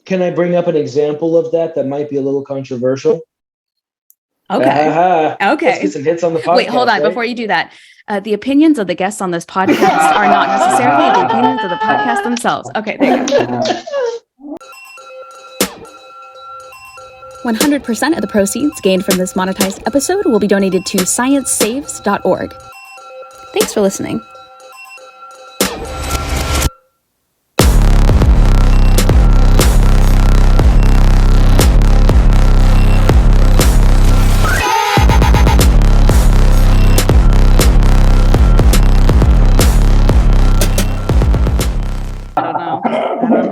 Can I bring up an example of that might be a little controversial? Okay. Let's get some hits on the podcast. Wait, hold on. Right? Before you do that, the opinions of the guests on this podcast are not necessarily the opinions of the podcast themselves. Okay, there you go. 100% of the proceeds gained from this monetized episode will be donated to sciencesaves.org. Thanks for listening.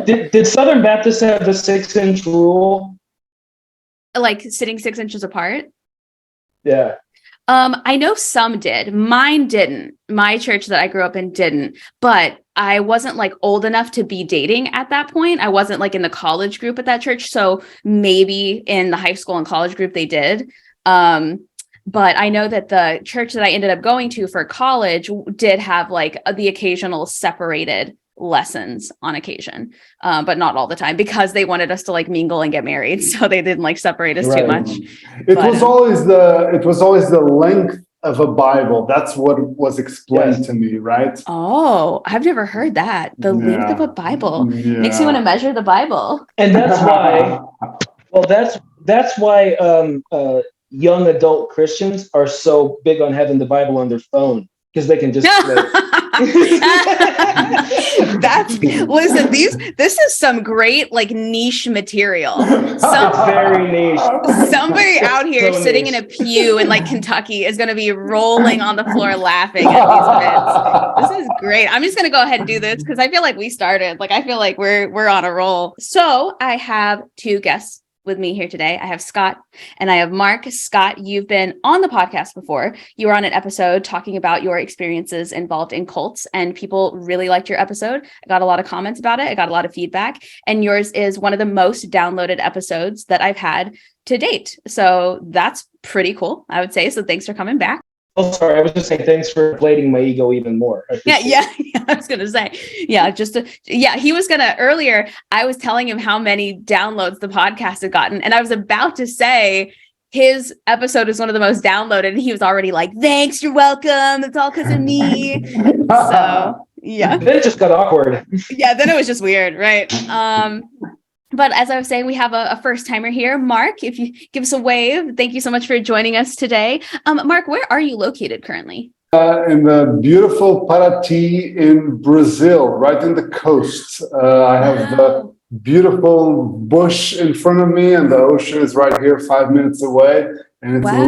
Did Southern Baptists have the 6-inch rule? Like sitting 6 inches apart? Yeah. I know some did. Mine didn't. My church that I grew up in didn't. But I wasn't like old enough to be dating at that point. I wasn't like in the college group at that church. So maybe in the high school and college group they did. But I know that the church that I ended up going to for college did have like the occasional separated lessons on occasion, but not all the time, because they wanted us to like mingle and get married, so they didn't like separate us too much. It was always the length of a Bible. That's what was explained to me, right? Oh, I've never heard that. The length of a Bible makes you want to measure the Bible, and that's why. Well, that's why young adult Christians are so big on having the Bible on their phone, because they can just. Listen, this is some great like niche material. Very niche. Somebody out here so sitting niche. In a pew in like Kentucky is going to be rolling on the floor laughing at these bits. This is great. I'm just going to go ahead and do this because I feel like we started. Like I feel like we're on a roll. So I have two guests with me here today. I have Scott and I have Mark. Scott, you've been on the podcast before. You were on an episode talking about your experiences involved in cults, and people really liked your episode. I got a lot of comments about it. I got a lot of feedback, and yours is one of the most downloaded episodes that I've had to date. So that's pretty cool, I would say. So thanks for coming back. Oh, sorry. I was just saying thanks for inflating my ego even more. Yeah. I was going to say, he was going to earlier. I was telling him how many downloads the podcast had gotten. And I was about to say his episode is one of the most downloaded. And he was already like, thanks, you're welcome. It's all because of me. So, yeah. Then it just got awkward. Yeah, then it was just weird. Right. But as I was saying, we have a first timer here. Mark, if you give us a wave, thank you so much for joining us today. Mark, where are you located currently? In the beautiful Paraty in Brazil, right in the coast. I have the beautiful bush in front of me, and the ocean is right here 5 minutes away. And it's a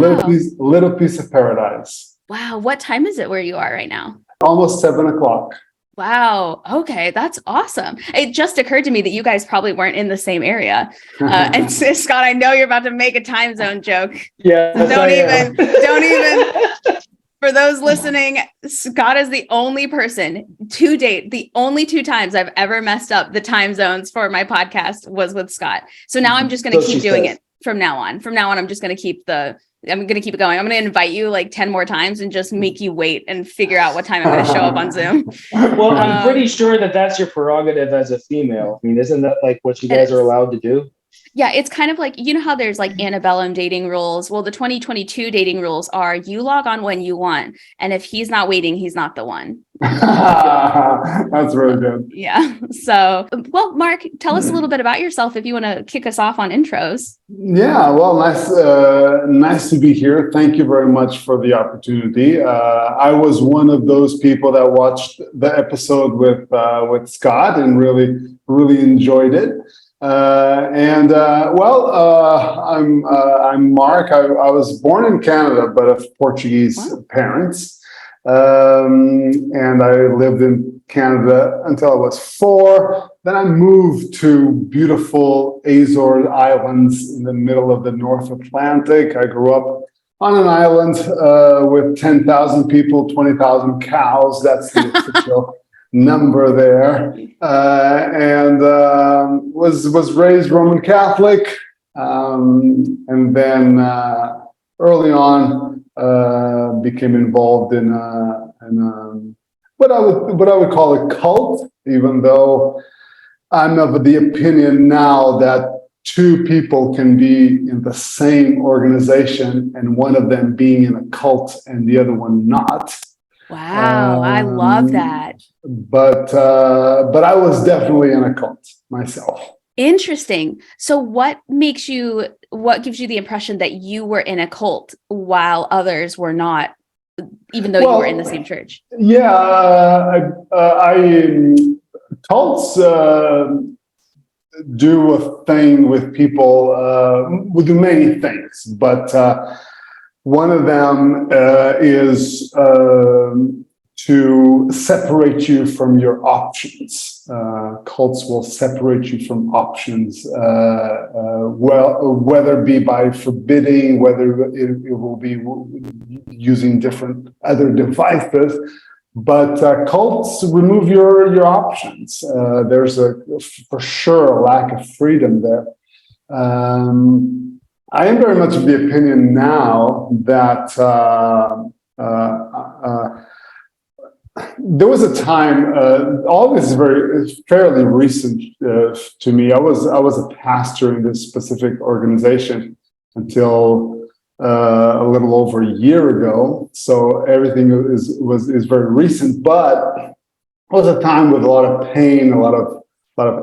little piece of paradise. Wow. What time is it where you are right now? Almost 7:00. Wow. Okay. That's awesome. It just occurred to me that you guys probably weren't in the same area. And Scott, I know you're about to make a time zone joke. Yeah. Don't even. For those listening, Scott is the only person to date. The only 2 times I've ever messed up the time zones for my podcast was with Scott. So now I'm just going to keep doing it from now on. From now on, I'm just going to keep it going. I'm going to invite you like 10 more times and just make you wait and figure out what time I'm going to show up on Zoom. Well, I'm pretty sure that that's your prerogative as a female. I mean, isn't that like what you guys are allowed to do? Yeah, it's kind of like, you know how there's like antebellum dating rules? Well, the 2022 dating rules are you log on when you want. And if he's not waiting, he's not the one. That's really good. Yeah. So, well, Mark, tell us a little bit about yourself if you want to kick us off on intros. Yeah, well, nice to be here. Thank you very much for the opportunity. I was one of those people that watched the episode with Scott and really enjoyed it. I'm Mark. I was born in Canada, but of Portuguese parents. And I lived in Canada until I was 4. Then I moved to beautiful Azores Islands in the middle of the North Atlantic. I grew up on an island with 10,000 people, 20,000 cows. That's the official number there, and was raised Roman Catholic, and then early on became involved in what I would call a cult, even though I'm of the opinion now that two people can be in the same organization and one of them being in a cult and the other one not. Wow, I love that. But I was definitely in a cult myself. Interesting. So what gives you the impression that you were in a cult while others were not, even though you were in the same church? Yeah, cults do a thing with people. We do many things, but one of them is to separate you from your options. Cults will separate you from options, whether it be by forbidding, whether it will be using different other devices. But cults remove your options. There's for sure a lack of freedom there. I am very much of the opinion now that there was a time. All this is fairly recent to me. I was a pastor in this specific organization until a little over a year ago. So everything is very recent. But it was a time with a lot of pain, a lot of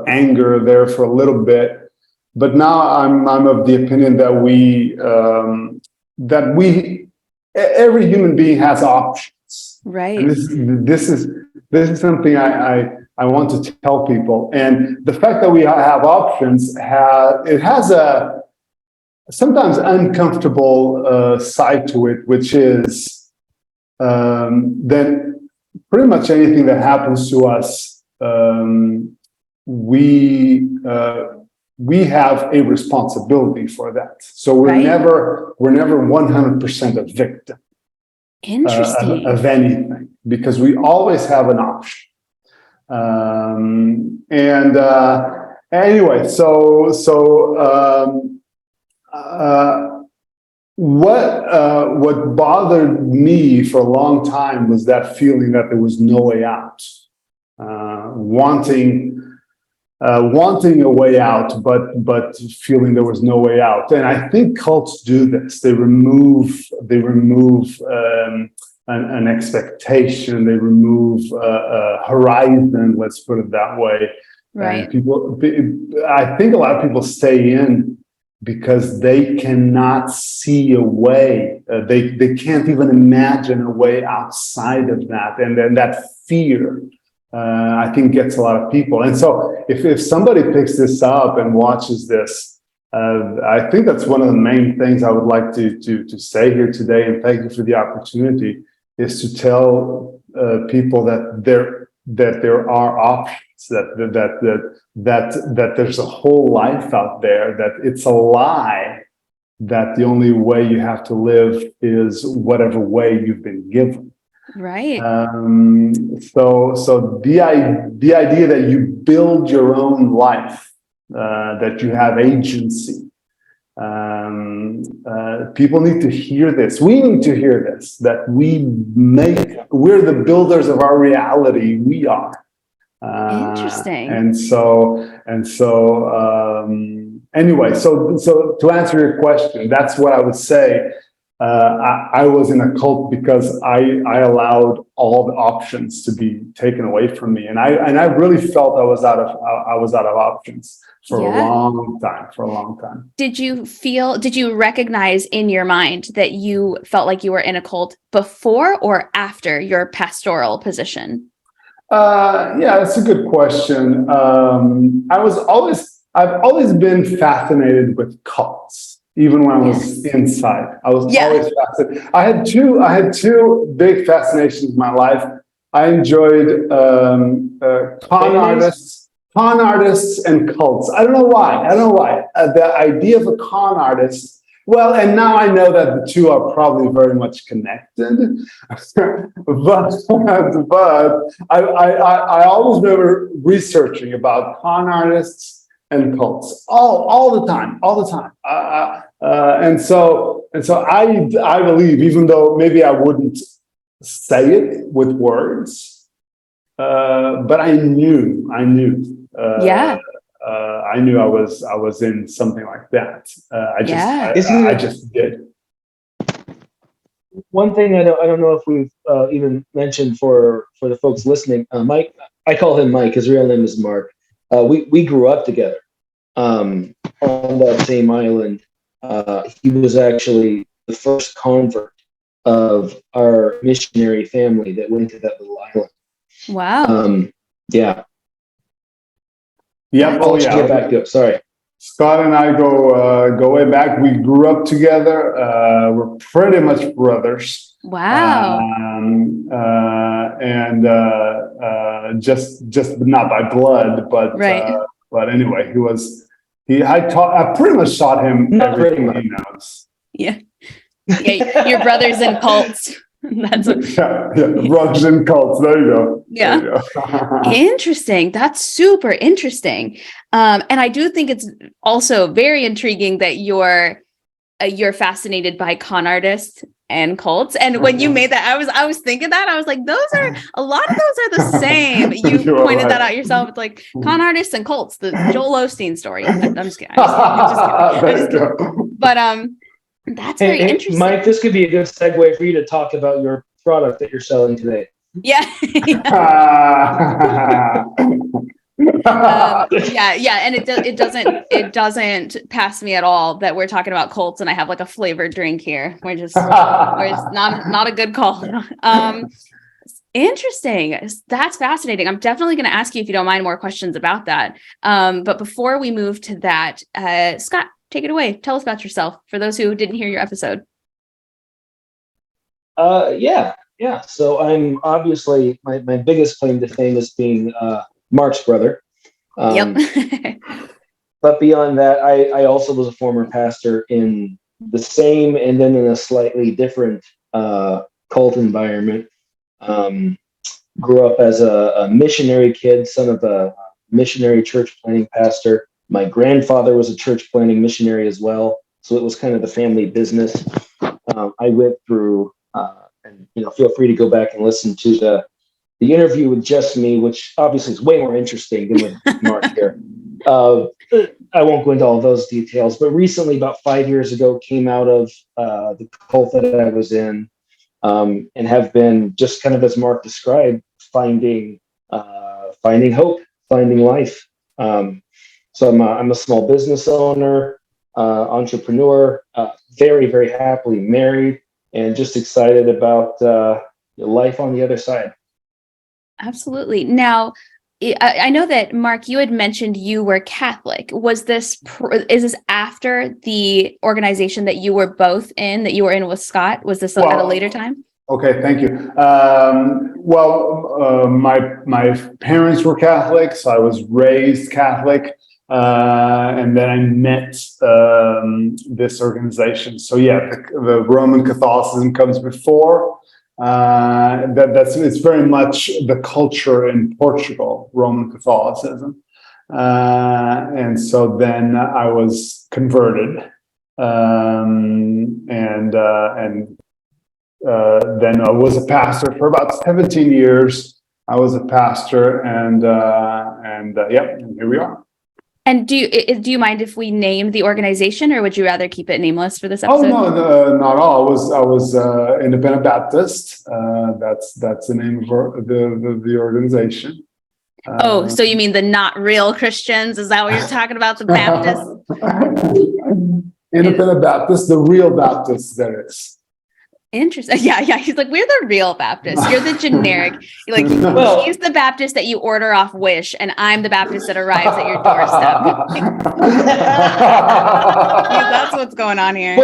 anger there for a little bit. But now I'm of the opinion that every human being has options. Right. And this is something I want to tell people. And the fact that we have options has a sometimes uncomfortable side to it, which is that pretty much anything that happens to us, we have a responsibility for that. So we're never 100% a victim. Interesting. Of anything, because we always have an option. Anyway, what bothered me for a long time was that feeling that there was no way out, wanting a way out, but feeling there was no way out. And I think cults do this. They remove an expectation. They remove a horizon. Let's put it that way. Right. And I think a lot of people stay in because they cannot see a way. They can't even imagine a way outside of that. And then that fear, I think, gets a lot of people. And so if somebody picks this up and watches this, I think that's one of the main things I would like to say here today. And thank you for the opportunity, is to tell people that there are options, that there's a whole life out there, that it's a lie that the only way you have to live is whatever way you've been given. Right. So the idea that you build your own life, that you have agency, people need to hear this. We need to hear this, that we're the builders of our reality. We are. Interesting. Anyway, so to answer your question, that's what I would say. I was in a cult because I allowed all the options to be taken away from me, and I really felt I was out of options for a long time. Did you recognize in your mind that you felt like you were in a cult before or after your pastoral position? Yeah, that's a good question. I've always been fascinated with cults. Even when I was inside, I was always fascinated. I had two big fascinations in my life. I enjoyed con artists and cults. I don't know why. The idea of a con artist. Well, and now I know that the two are probably very much connected. but I always remember researching about con artists and cults all the time. And so I believe, even though maybe I wouldn't say it with words, but I knew Yeah. I knew I was in something like that. Yeah. I just did. One thing I don't know if we've even mentioned for the folks listening, Mike, I call him Mike. His real name is Mark. We grew up together on that same island. He was actually the first convert of our missionary family that went to that little island. Wow. Yeah. Yep. I'll get back to it. Sorry. Scott and I go way back. We grew up together. We're pretty much brothers. Wow. And just not by blood, but Right. but anyway, I pretty much taught him Not everything pretty he knows. Yeah. Yeah. Your brothers in cults. That's Brothers in cults. There you go. Yeah. There you go. Interesting. That's super interesting. And I do think it's also very intriguing that you're fascinated by con artists and cults. And when you made that, I was thinking that I was like, a lot of those are the same. You pointed that out yourself. It's like con artists and cults, the Joel Osteen story. I'm just kidding. I'm just kidding. But that's very interesting. Mike, this could be a good segue for you to talk about your product that you're selling today. Yeah. Yeah, and it doesn't pass me at all that we're talking about cults and I have like a flavored drink here. We're just not a good call. Interesting. That's fascinating. I'm definitely going to ask you, if you don't mind, more questions about that. But before we move to that, Scott, take it away. Tell us about yourself for those who didn't hear your episode. Yeah. So I'm obviously my biggest claim to fame is being Mark's brother. Yep. But beyond that, I also was a former pastor in the same and then in a slightly different cult environment. Grew up as a missionary kid, son of a missionary church planting pastor. My grandfather was a church planting missionary as well, so it was kind of the family business. I went through, and feel free to go back and listen to the interview with just me, which obviously is way more interesting than with Mark here. I won't go into all those details, but recently, about 5 years ago, came out of the cult that I was in, and have been just kind of, as Mark described, finding hope, finding life. So I'm a small business owner, entrepreneur, very, very happily married, and just excited about life on the other side. Absolutely. Now, I know that, Mark, you had mentioned you were Catholic. Is this after the organization that you were both in, that you were in with Scott? Was this at a later time? Okay, thank you. My parents were Catholic, so I was raised Catholic, and then I met this organization. So yeah, the Roman Catholicism comes before. It's very much the culture in Portugal, Roman Catholicism, and so then I was converted, and then I was a pastor for about 17 years. I was a pastor, and here we are. And do you mind if we name the organization, or would you rather keep it nameless for this Oh episode? no, not at all. I was Independent Baptist. That's the name of the organization. So you mean the not real Christians? Is that what you're talking about? The Baptists? Independent Baptist, the real Baptist there is. Interesting. Yeah. He's like, we're the real Baptist. You're the generic. Like, he's the Baptist that you order off Wish, and I'm the Baptist that arrives at your doorstep. That's what's going on here.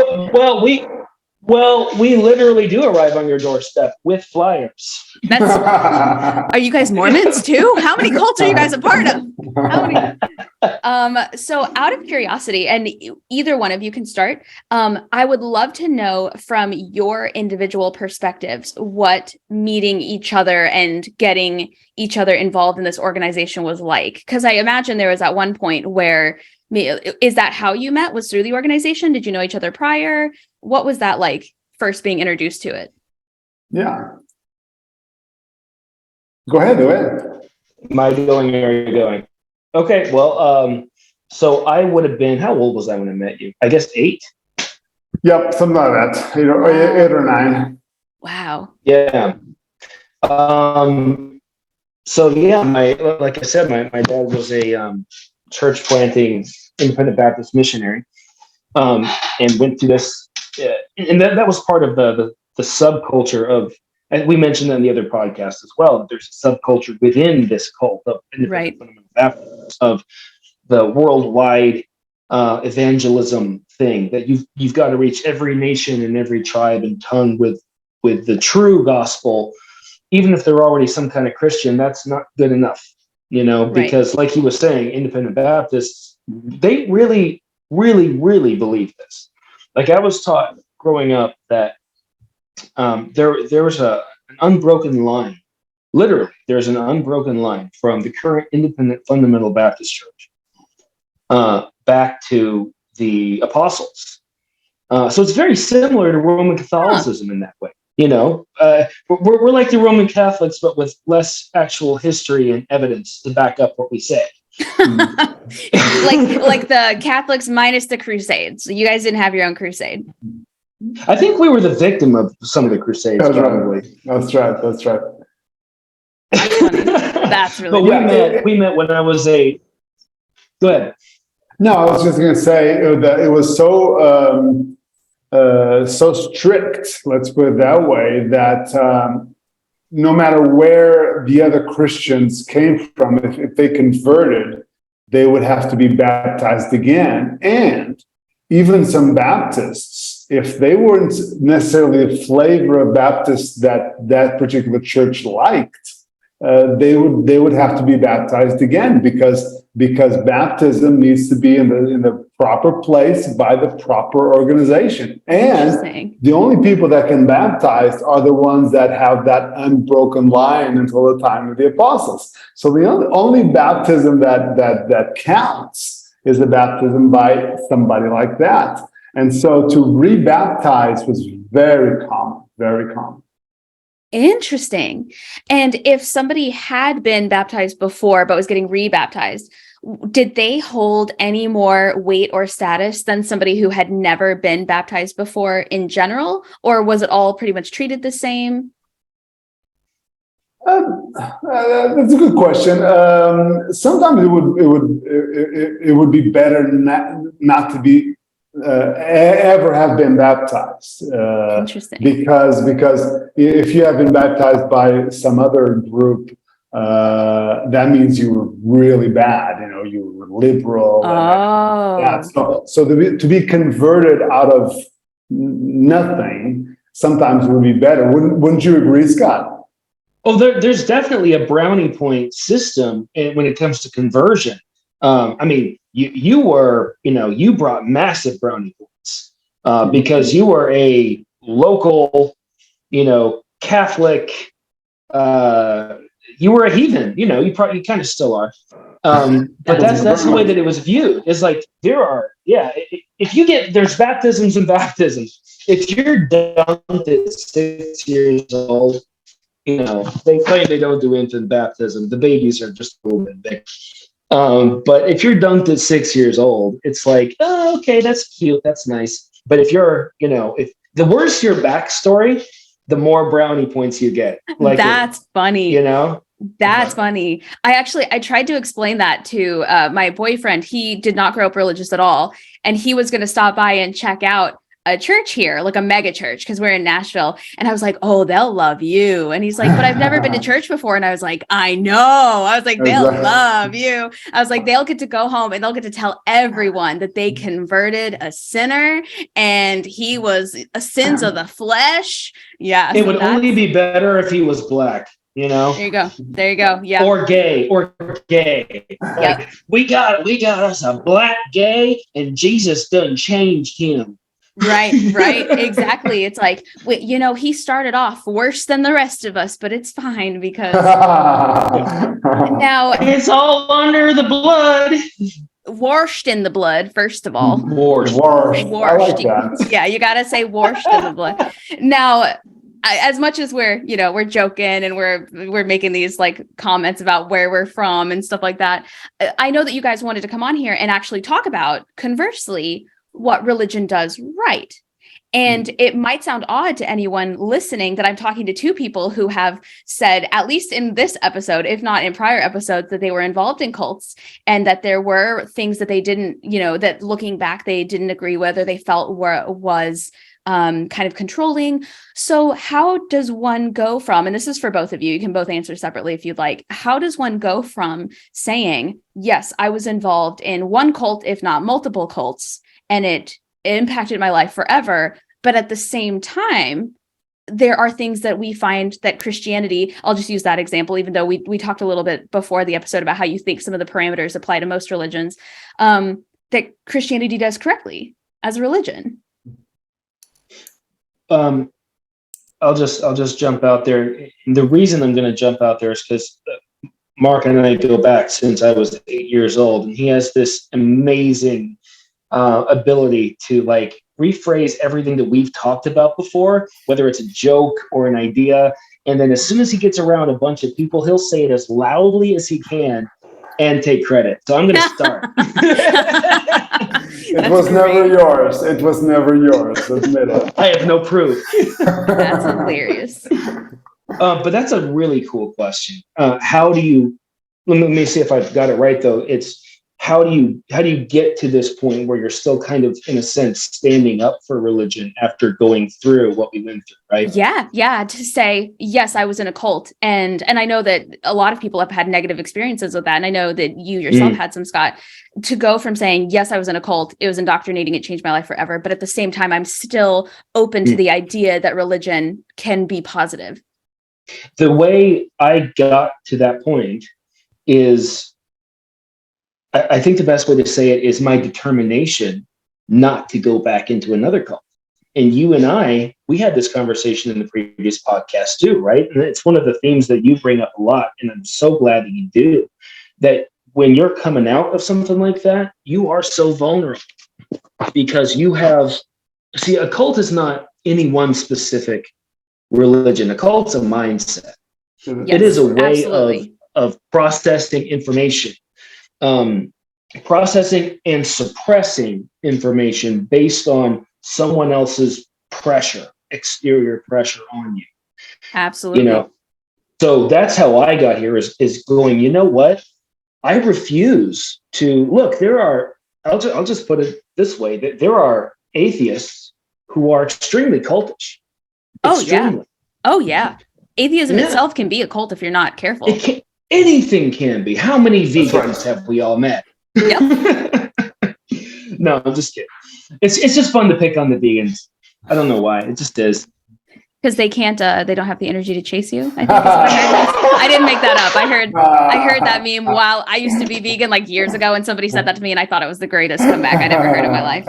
Well, we literally do arrive on your doorstep with flyers. Are you guys Mormons too? How many cults are you guys a part of? So out of curiosity, and either one of you can start, I would love to know from your individual perspectives what meeting each other and getting each other involved in this organization was like. Because I imagine there was at one point where, is that how you met? Was through the organization? Did you know each other prior? What was that like, first being introduced to it? Yeah. Go ahead. Am I going or are you going? Okay, well, so I would have been, how old was I when I met you? I guess 8. Yep, something like that. Wow. 8 or 9. Wow. Yeah. So yeah, like I said, my dad was a church planting independent Baptist missionary, and went through this, and that was part of the subculture of, and we mentioned that in the other podcast as well. There's a subculture within this cult of independent fundamental Baptists, of the worldwide evangelism thing, that you've got to reach every nation and every tribe and tongue with the true gospel. Even if they're already some kind of Christian, that's not good enough, because like he was saying, independent Baptists, they really, really, really believe this. Like I was taught growing up that there was an unbroken line. Literally, there's an unbroken line from the current independent fundamental Baptist church back to the apostles. So it's very similar to Roman Catholicism in that way. We're like the Roman Catholics, but with less actual history and evidence to back up what we say. like the Catholics minus the Crusades. You guys didn't have your own crusade. I think we were the victim of some of the Crusades. That's probably. Right. That's right. That's really. But we met when I was a. Go ahead. No, I was just going to say that it was so strict, let's put it that way, that no matter where the other Christians came from, if they converted, they would have to be baptized again. And even some Baptists, if they weren't necessarily the flavor of Baptists that particular church liked, they would have to be baptized again, because baptism needs to be in the proper place by the proper organization. And the only people that can baptize are the ones that have that unbroken line until the time of the apostles. So the only baptism that counts is the baptism by somebody like that. And so to rebaptize was very common, very common. Interesting. And if somebody had been baptized before but was getting rebaptized, did they hold any more weight or status than somebody who had never been baptized before in general? Or was it all pretty much treated the same? That's a good question. Sometimes it would be better not to be ever have been baptized. Interesting. Because if you have been baptized by some other group, that means you were really bad. You were liberal. So to be converted out of nothing sometimes would be better. Wouldn't you agree, Scott? Oh, there's definitely a brownie point system when it comes to conversion. I mean, you were, you brought massive brownie points because you were a local, Catholic. You were a heathen. You kind of still are. But that's the way that it was viewed. It's like there's baptisms and baptisms. If you're dunked at 6 years old, they claim they don't do infant baptism. The babies are just a little bit big. But if you're dunked at 6 years old, it's like, oh, okay, that's cute, that's nice. But if you're, if the worse your backstory, the more brownie points you get. Like that's funny. That's funny. I tried to explain that to my boyfriend. He did not grow up religious at all, and he was going to stop by and check out a church here, like a mega church, because we're in Nashville. And I was like, oh, they'll love you. And he's like, but I've never been to church before. And I was like, I know. I was like, they'll love you. I was like, they'll get to go home and they'll get to tell everyone that they converted a sinner and he was a sins of the flesh. Yeah. It would only be better if he was black. There you go. Yeah. Or gay. Yep. Like, we got us a black gay, and Jesus done changed him. Right. Exactly. It's like, he started off worse than the rest of us, but it's fine because now it's all under the blood. Washed in the blood, first of all. Washed. I like that. Yeah, you got to say washed in the blood. Now, as much as we're joking and we're making these like comments about where we're from and stuff like that, I know that you guys wanted to come on here and actually talk about, conversely, what religion does right. And it might sound odd to anyone listening that I'm talking to two people who have said, at least in this episode, if not in prior episodes, that they were involved in cults and that there were things that they didn't, that looking back, they didn't agree whether they felt was kind of controlling. So how does one go from, and this is for both of you, you can both answer separately if you'd like, how does one go from saying, yes, I was involved in one cult, if not multiple cults, and it impacted my life forever, but at the same time, there are things that we find that Christianity, I'll just use that example, even though we talked a little bit before the episode about how you think some of the parameters apply to most religions, that Christianity does correctly as a religion. I'll just jump out there. The reason I'm going to jump out there is because Mark and I go back since I was 8 years old, and he has this amazing ability to like rephrase everything that we've talked about before, whether it's a joke or an idea. And then as soon as he gets around a bunch of people, he'll say it as loudly as he can and take credit. So I'm going to start. It was never yours. It was never yours. Admit it. I have no proof. That's hilarious. But that's a really cool question. How do you, let me see if I've got it right though. It's, how do you get to this point where you're still kind of, in a sense, standing up for religion after going through what we went through, right? Yeah. To say, yes, I was in a cult. And I know that a lot of people have had negative experiences with that. And I know that you yourself had some, Scott, to go from saying, yes, I was in a cult, it was indoctrinating, it changed my life forever. But at the same time, I'm still open to the idea that religion can be positive. The way I got to that point is, I think the best way to say it is my determination not to go back into another cult. And you and I, we had this conversation in the previous podcast too, right? And it's one of the themes that you bring up a lot. And I'm so glad that you do, that when you're coming out of something like that, you are so vulnerable because you have, see, a cult is not any one specific religion. A cult's a mindset. Yes, it is a way of processing information. Processing and suppressing information based on someone else's pressure, exterior pressure on you. Absolutely. So that's how I got here is going, you know what? I refuse to look, I'll just put it this way, that there are atheists who are extremely cultish. Extremely. Oh yeah. Atheism itself can be a cult if you're not careful. Anything can be. How many vegans have we all met? Yep. No, I'm just kidding. It's just fun to pick on the vegans. I don't know why. It just is. Because they can't. They don't have the energy to chase you. I think that's what I heard. I didn't make that up. I heard that meme while I used to be vegan like years ago, and somebody said that to me, and I thought it was the greatest comeback I'd ever heard in my life.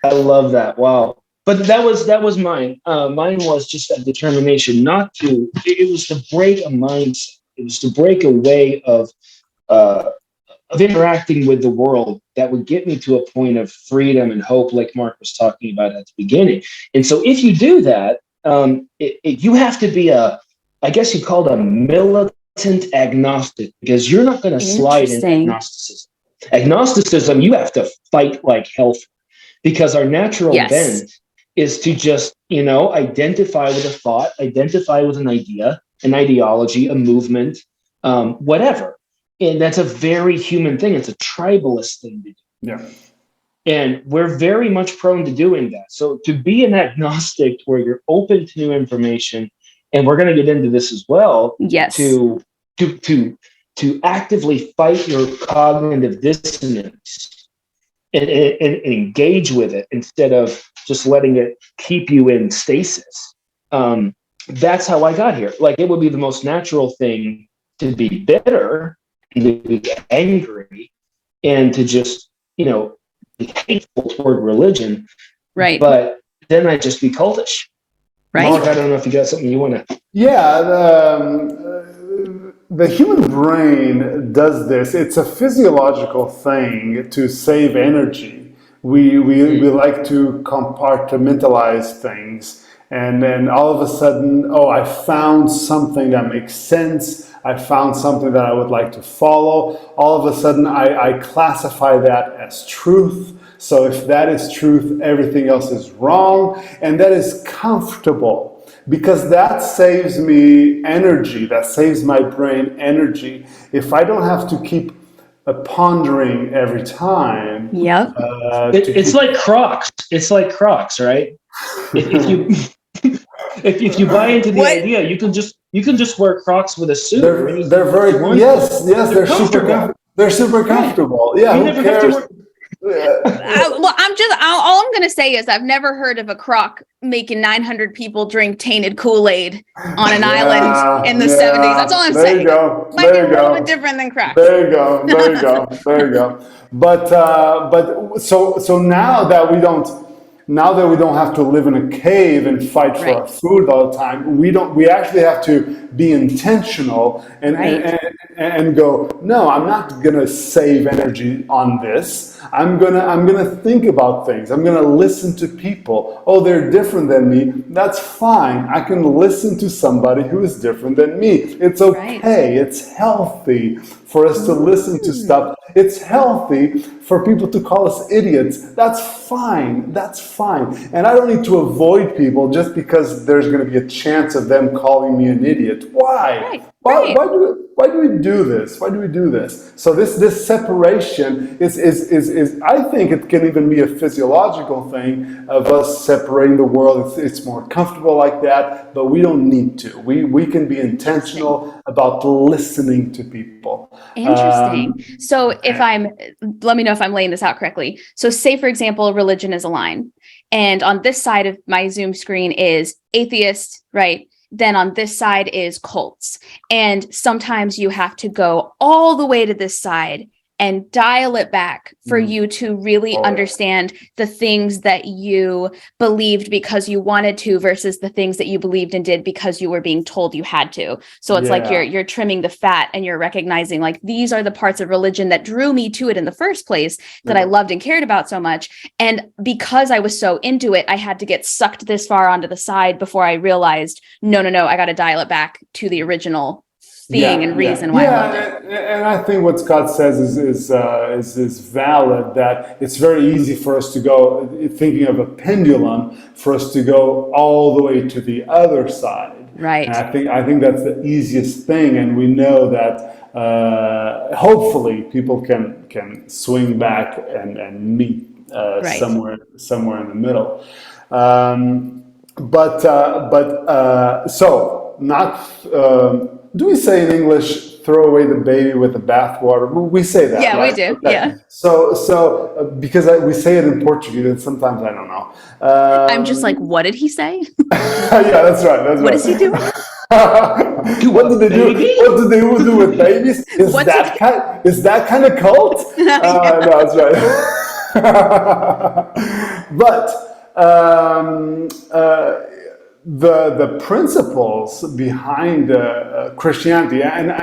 I love that. Wow. But that was mine. Mine was just that determination not to. It was to break a mindset. It was to break a way of interacting with the world that would get me to a point of freedom and hope, like Mark was talking about at the beginning. And so, if you do that, you have to be I guess you call it a militant agnostic, because you're not going to slide into agnosticism. Agnosticism, you have to fight like hell for, because our natural bend is to just, identify with a thought, identify with an idea, an ideology, a movement, whatever. And that's a very human thing. It's a tribalist thing to do. Yeah. And we're very much prone to doing that. So to be an agnostic where you're open to new information, and we're going to get into this as well, to actively fight your cognitive dissonance and engage with it instead of just letting it keep you in stasis. That's how I got here. Like, it would be the most natural thing to be bitter and to be angry and to just, be hateful toward religion. Right. But then I'd just be cultish. Right. Mark, I don't know if you got something you want to. Yeah. The human brain does this. It's a physiological thing to save energy. We like to compartmentalize things. And then all of a sudden, oh, I found something that makes sense. I found something that I would like to follow. All of a sudden, I classify that as truth. So if that is truth, everything else is wrong. And that is comfortable because that saves me energy. That saves my brain energy. If I don't have to keep pondering every time. Yep. It's like Crocs. It's like Crocs, right? If you if you buy into the idea, you can just wear Crocs with a suit. They're very they're super comfortable. Yeah, you who never cares? have to Well, all I'm going to say is I've never heard of a croc making 900 people drink tainted Kool-Aid on an island in the 70s. That's all I'm saying. There you go. Might be a little bit different than crocs. There you go. There you go. There you go. But so now that we don't have to live in a cave and fight for our food all the time, we actually have to be intentional and go, no, I'm not gonna save energy on this. I'm gonna think about things. I'm gonna listen to people. Oh, they're different than me. That's fine. I can listen to somebody who is different than me. It's okay. It's healthy for us to listen to stuff. It's healthy for people to call us idiots. That's fine. That's fine. And I don't need to avoid people just because there's going to be a chance of them calling me an idiot. Why? Why do we do this? Why do we do this? So this separation is I think it can even be a physiological thing of us separating the world. It's more comfortable like that, but we don't need to. We can be intentional about listening to people. Interesting. So let me know if I'm laying this out correctly. So say, for example, religion is a line. And on this side of my Zoom screen is atheist, right? Then on this side is cults. And sometimes you have to go all the way to this side and dial it back for you to really understand the things that you believed because you wanted to versus the things that you believed and did because you were being told you had to. So it's like you're trimming the fat and you're recognizing like these are the parts of religion that drew me to it in the first place that I loved and cared about so much. And because I was so into it, I had to get sucked this far onto the side before I realized, no, I got to dial it back to the original thing and reason why I loved it. And I think what Scott says is valid, that it's very easy for us to go, thinking of a pendulum, for us to go all the way to the other side. Right. And I think that's the easiest thing, and we know that hopefully people can swing back and meet somewhere in the middle. So not. Do we say in English, throw away the baby with the bathwater? We say that. Yeah, right? we do. Okay. Yeah. So because we say it in Portuguese, and sometimes I don't know. I'm just like, what did he say? Yeah, that's right. What is he doing? What do they do? What do they do with babies? Is that kind of cult? No, that's right. But. The principles behind Christianity, and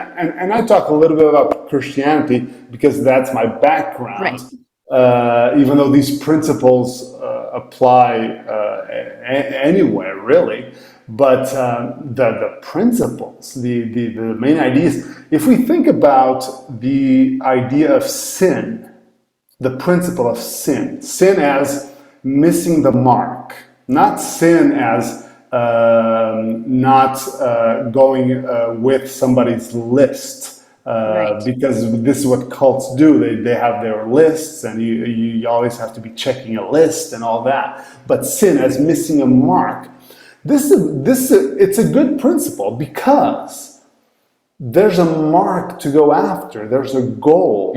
I talk a little bit about Christianity because that's my background. Right. Even though these principles apply anywhere really, but the principles, the main ideas. If we think about the idea of sin, the principle of sin as missing the mark, not sin as not going with somebody's list, because this is what cults do. They have their lists, and you always have to be checking a list and all that. But sin as missing a mark, it's a good principle because there's a mark to go after. There's a goal.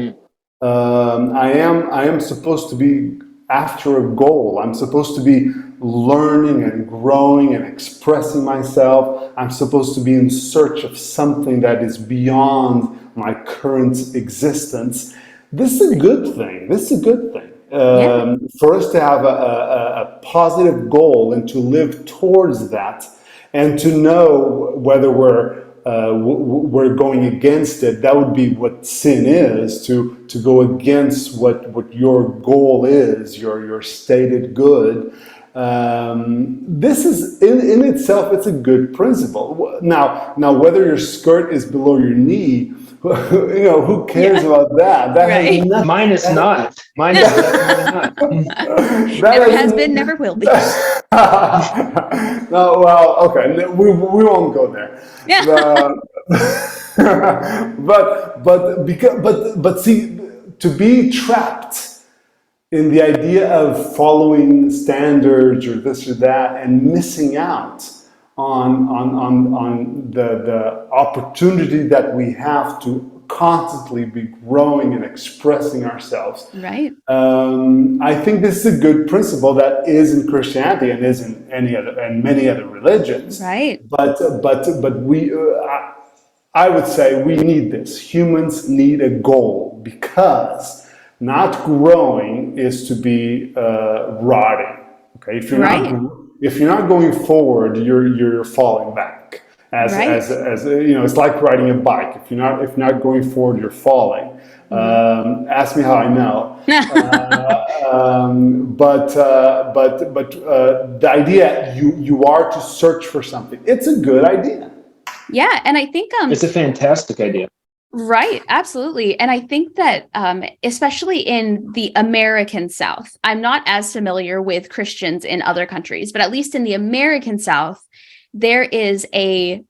I am supposed to be after a goal. I'm supposed to be learning and growing and expressing myself. I'm supposed to be in search of something that is beyond my current existence. This is a good thing. For us to have a positive goal and to live towards that, and to know whether we're we're going against it. That would be what sin is, to go against what your goal is, your stated good. This is in itself, it's a good principle. Now whether your skirt is below your knee, who cares about that? That Right. has nothing. Mine is not. Mine is definitely not. Never has been, never will be. No, well, okay, we won't go there. Yeah. But see, to be trapped in the idea of following standards or this or that and missing out on the opportunity that we have to constantly be growing and expressing ourselves. Right. I think this is a good principle that is in Christianity and is in many other religions. Right. But we, I would say we need this. Humans need a goal, because not growing is to be rotting. Okay, if you're not going forward, you're falling back. As it's like riding a bike. If you're not going forward, you're falling. Ask me how I know. But the idea you are to search for something. It's a good idea. Yeah, and I think it's a fantastic idea. Right, absolutely. And I think that especially in the American South, I'm not as familiar with Christians in other countries, but at least in the American South, there is a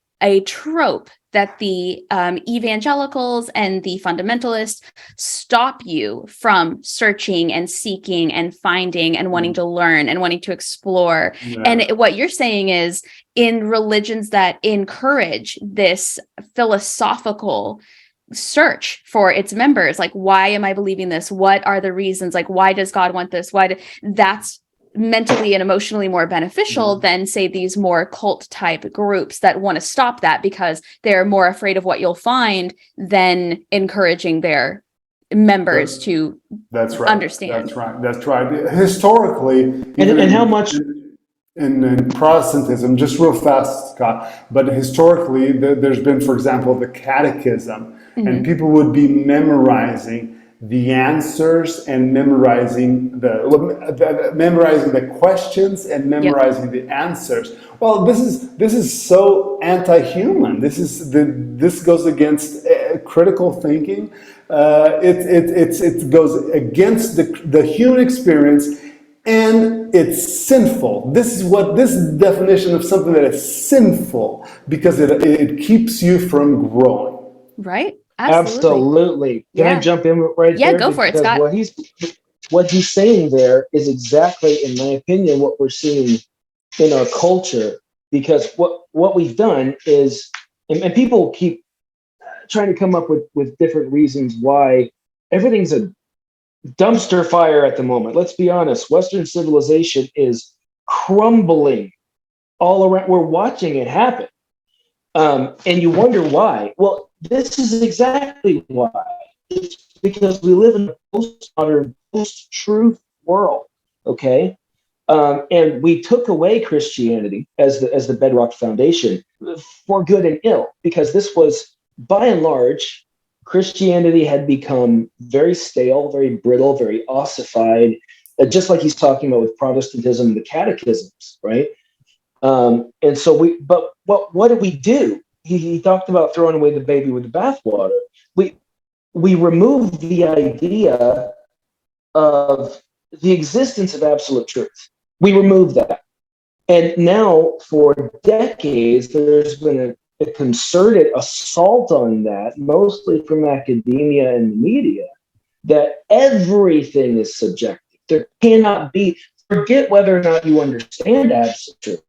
trope that the evangelicals and the fundamentalists stop you from searching and seeking and finding and wanting to learn and wanting to explore. Yeah. And what you're saying is, in religions that encourage this philosophical search for its members, like, why am I believing this? What are the reasons? Like, why does God want this? That's mentally and emotionally more beneficial than, say, these more cult type groups that want to stop that because they're more afraid of what you'll find than encouraging their members to understand. That's right. Historically, and how much in Protestantism, just real fast, Scott, but historically there's been, for example, the catechism, and people would be memorizing the answers and memorizing the questions and memorizing the answers. Well, this is so anti-human. This goes against critical thinking. It goes against the human experience, and it's sinful. This is the definition of something that is sinful, because it keeps you from growing. Right. Absolutely. Can I jump in right there? Yeah, go for it, Scott. What he's saying there is exactly, in my opinion, what we're seeing in our culture. Because what we've done is, and people keep trying to come up with different reasons why everything's a dumpster fire at the moment. Let's be honest. Western civilization is crumbling all around. We're watching it happen. And you wonder why. Well, this is exactly why. It's because we live in a postmodern, post-truth world, okay? And we took away Christianity as the bedrock foundation for good and ill, because this was, by and large, Christianity had become very stale, very brittle, very ossified, just like he's talking about with Protestantism, the catechisms, right? And so what did we do? He talked about throwing away the baby with the bathwater. We removed the idea of the existence of absolute truth. We removed that. And now for decades, there's been a concerted assault on that, mostly from academia and the media, that everything is subjective. There cannot be, forget whether or not you understand absolute truth.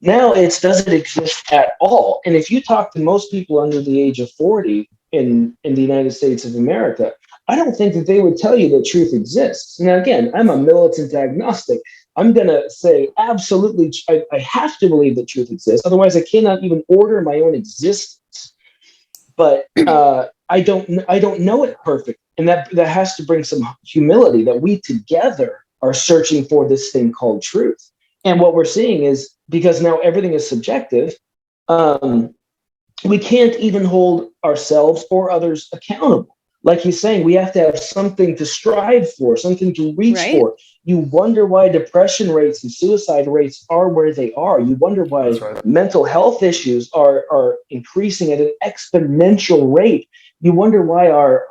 Now does it exist at all? And if you talk to most people under the age of 40 in the United States of America, I don't think that they would tell you that truth exists. Now, again, I'm a militant agnostic. I'm going to say absolutely, I have to believe that truth exists. Otherwise, I cannot even order my own existence. But I don't know it perfect. And that has to bring some humility, that we together are searching for this thing called truth. And what we're seeing is, because now everything is subjective, we can't even hold ourselves or others accountable. Like he's saying, we have to have something to strive for, something to reach Right. for. You wonder why depression rates and suicide rates are where they are. You wonder why That's right. mental health issues are increasing at an exponential rate. You wonder why our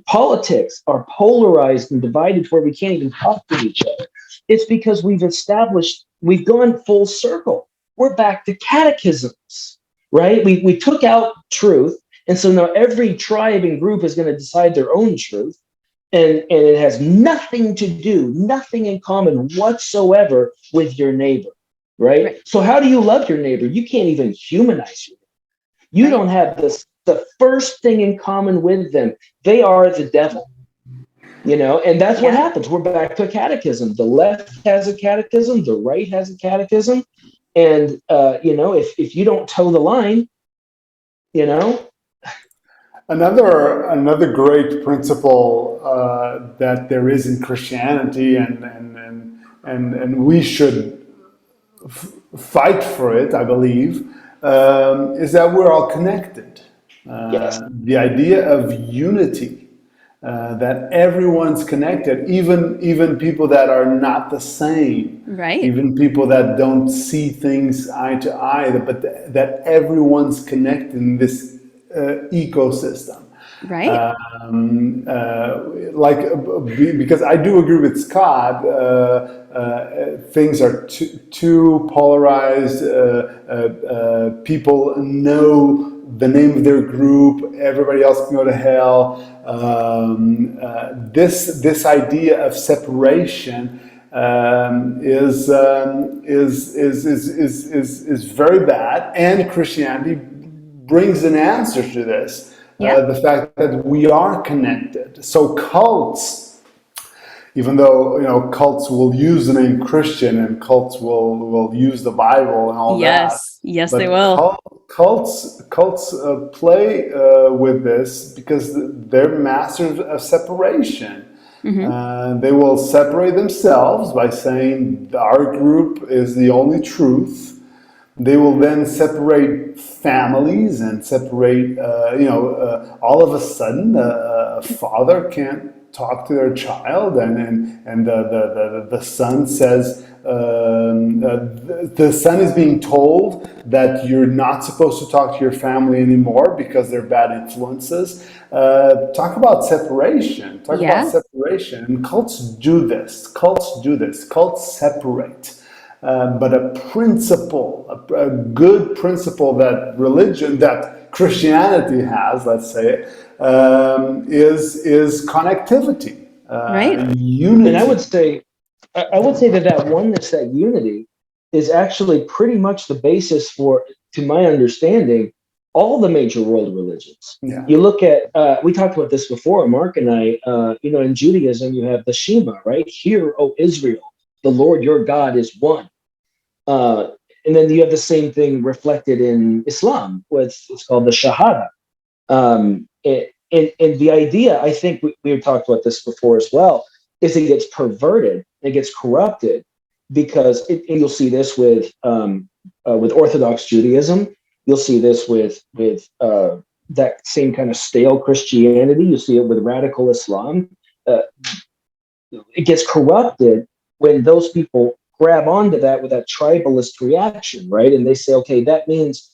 politics are polarized and divided to where we can't even talk to each other. It's because we've gone full circle. We're back to catechisms, right? We took out truth, and so now every tribe and group is going to decide their own truth, and it has nothing in common whatsoever with your neighbor, right? So how do you love your neighbor? You can't even humanize your neighbor. You don't have the first thing in common with them. They are the devil. And that's what happens. We're back to a catechism. The left has a catechism, the right has a catechism, and if you don't toe the line, Another great principle that there is in Christianity, and we should fight for it, I believe, is that we're all connected. Yes. The idea of unity, that everyone's connected, even people that are not the same, Right. even people that don't see things eye to eye, but that everyone's connected in this ecosystem. Right. Because I do agree with Scott, things are too polarized. People know the name of their group. Everybody else can go to hell. This idea of separation is very bad, and Christianity brings an answer to this. The fact that we are connected. So cults, even though cults will use the name Christian, and cults will use the Bible and all that. Yes, but they will. Cults play with this because they're masters of separation. They will separate themselves by saying our group is the only truth. They will then separate families and separate, all of a sudden a father can't talk to their child, and the son says, the son is being told that you're not supposed to talk to your family anymore because they're bad influences. Talk about separation. And cults do this. Cults separate. But a good principle that Christianity has, let's say, is connectivity, unity. And I would say that oneness, that unity, is actually pretty much the basis for, to my understanding, all the major world religions. Yeah. You look at, we talked about this before, Mark and I, in Judaism, you have the Shema, right? Hear, O Israel, the Lord your God is one. And then you have the same thing reflected in Islam, it's called the Shahada. And the idea, I think we talked about this before as well, is it gets perverted, it gets corrupted, because and you'll see this with Orthodox Judaism. You'll see this with that same kind of stale Christianity. You see it with radical Islam. It gets corrupted when those people grab onto that with that tribalist reaction, right? And they say, okay, that means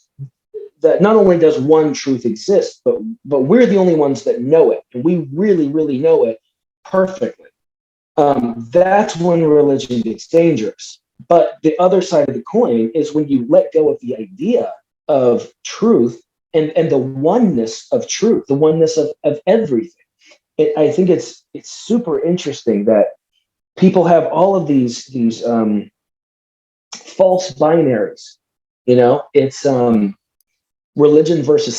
that not only does one truth exist, but we're the only ones that know it, and we really, really know it perfectly. That's when religion gets dangerous. But the other side of the coin is when you let go of the idea of truth and the oneness of truth, the oneness of everything. I think it's super interesting that people have all of these false binaries. It's religion versus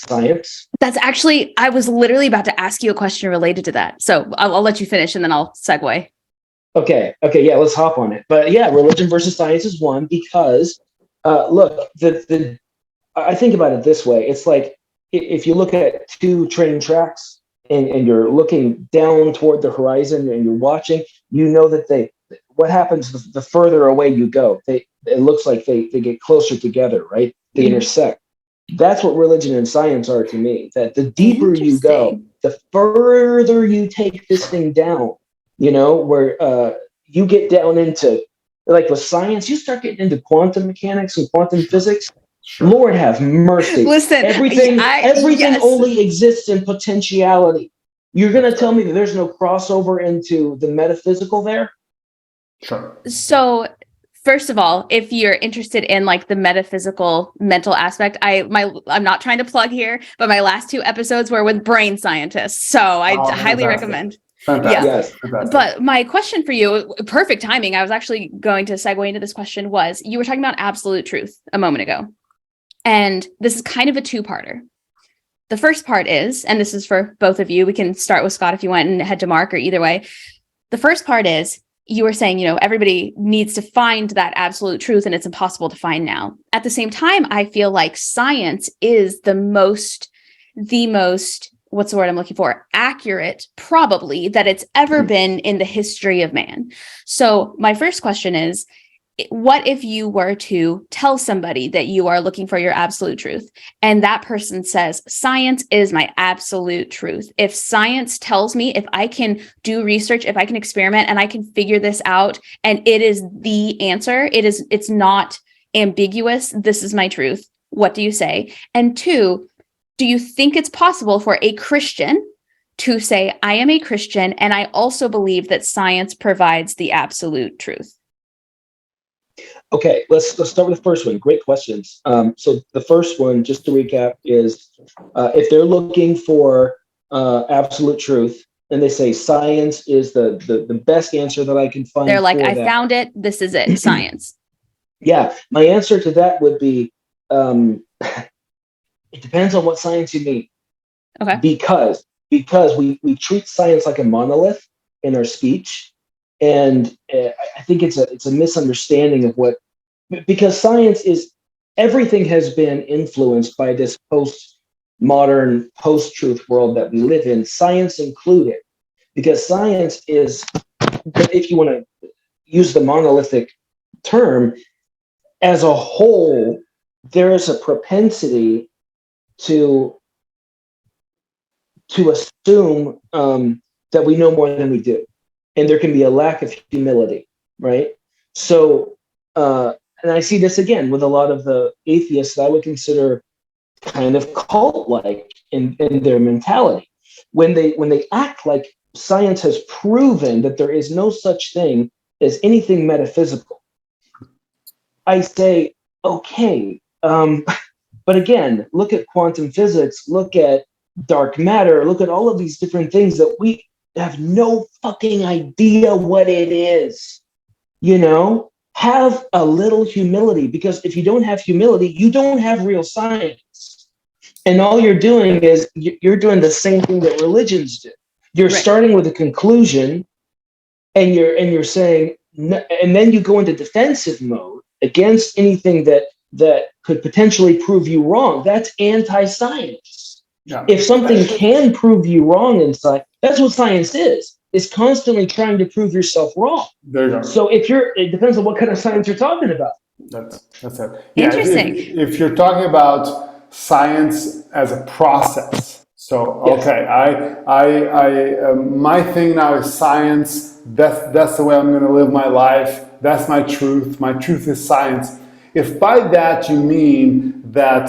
science. That's actually, I was literally about to ask you a question related to that. So I'll let you finish and then I'll segue. Okay. Yeah, let's hop on it. But yeah, religion versus science is one because, look, I think about it this way. It's like if you look at two train tracks and you're looking down toward the horizon and you're watching, that what happens the further away you go? They it looks like they get closer together, right? They intersect. That's what religion and science are to me. That the deeper you go, the further you take this thing down, where you get down into, like with science, you start getting into quantum mechanics and quantum physics. Sure. Lord have mercy. Listen, everything only exists in potentiality. You're going to tell me that there's no crossover into the metaphysical there? Sure. So first of all, if you're interested in like the metaphysical mental aspect, I'm not trying to plug here, but my last 2 episodes were with brain scientists. So I highly recommend. Fantastic. Yes. Fantastic. But my question for you, perfect timing. I was actually going to segue into this question was, you were talking about absolute truth a moment ago. And this is kind of a 2-parter. The first part is, and this is for both of you, we can start with Scott if you want and head to Mark, or either way. The first part is, you were saying, everybody needs to find that absolute truth and it's impossible to find now. At the same time, I feel like science is the most, what's the word I'm looking for? Accurate, probably, that it's ever been in the history of man. So my first question is, what if you were to tell somebody that you are looking for your absolute truth and that person says, science is my absolute truth? If science tells me, if I can do research, if I can experiment and I can figure this out and it is the answer, it's not ambiguous, this is my truth, what do you say? And 2, do you think it's possible for a Christian to say, I am a Christian and I also believe that science provides the absolute truth? Okay, let's start with the first one. Great questions. So the first one, just to recap, is if they're looking for absolute truth and they say science is the best answer that I can find. They're like, I found it. This is it. Science. Yeah, my answer to that would be, it depends on what science you mean. Okay. Because we treat science like a monolith in our speech. And I think it's a misunderstanding of because science is, everything has been influenced by this postmodern, post-truth world that we live in, science included. Because science is, if you want to use the monolithic term, as a whole, there is a propensity to assume that we know more than we do. And there can be a lack of humility, right? So, and I see this again with a lot of the atheists that I would consider kind of cult-like in their mentality. When they act like science has proven that there is no such thing as anything metaphysical, I say, okay, but again, look at quantum physics, look at dark matter, look at all of these different things that we have no fucking idea what it is. Have a little humility, because if you don't have humility, you don't have real science. And all you're doing is you're doing the same thing that religions do. You're starting with a conclusion and you're saying, and then you go into defensive mode against anything that could potentially prove you wrong. That's anti-science. Yeah. If something can prove you wrong in science, that's what science is. It's constantly trying to prove yourself wrong. There you go. So it depends on what kind of science you're talking about. That's it. Yeah, interesting. If you're talking about science as a process, so okay, I my thing now is science. That's the way I'm going to live my life. That's my truth. My truth is science. If by that you mean that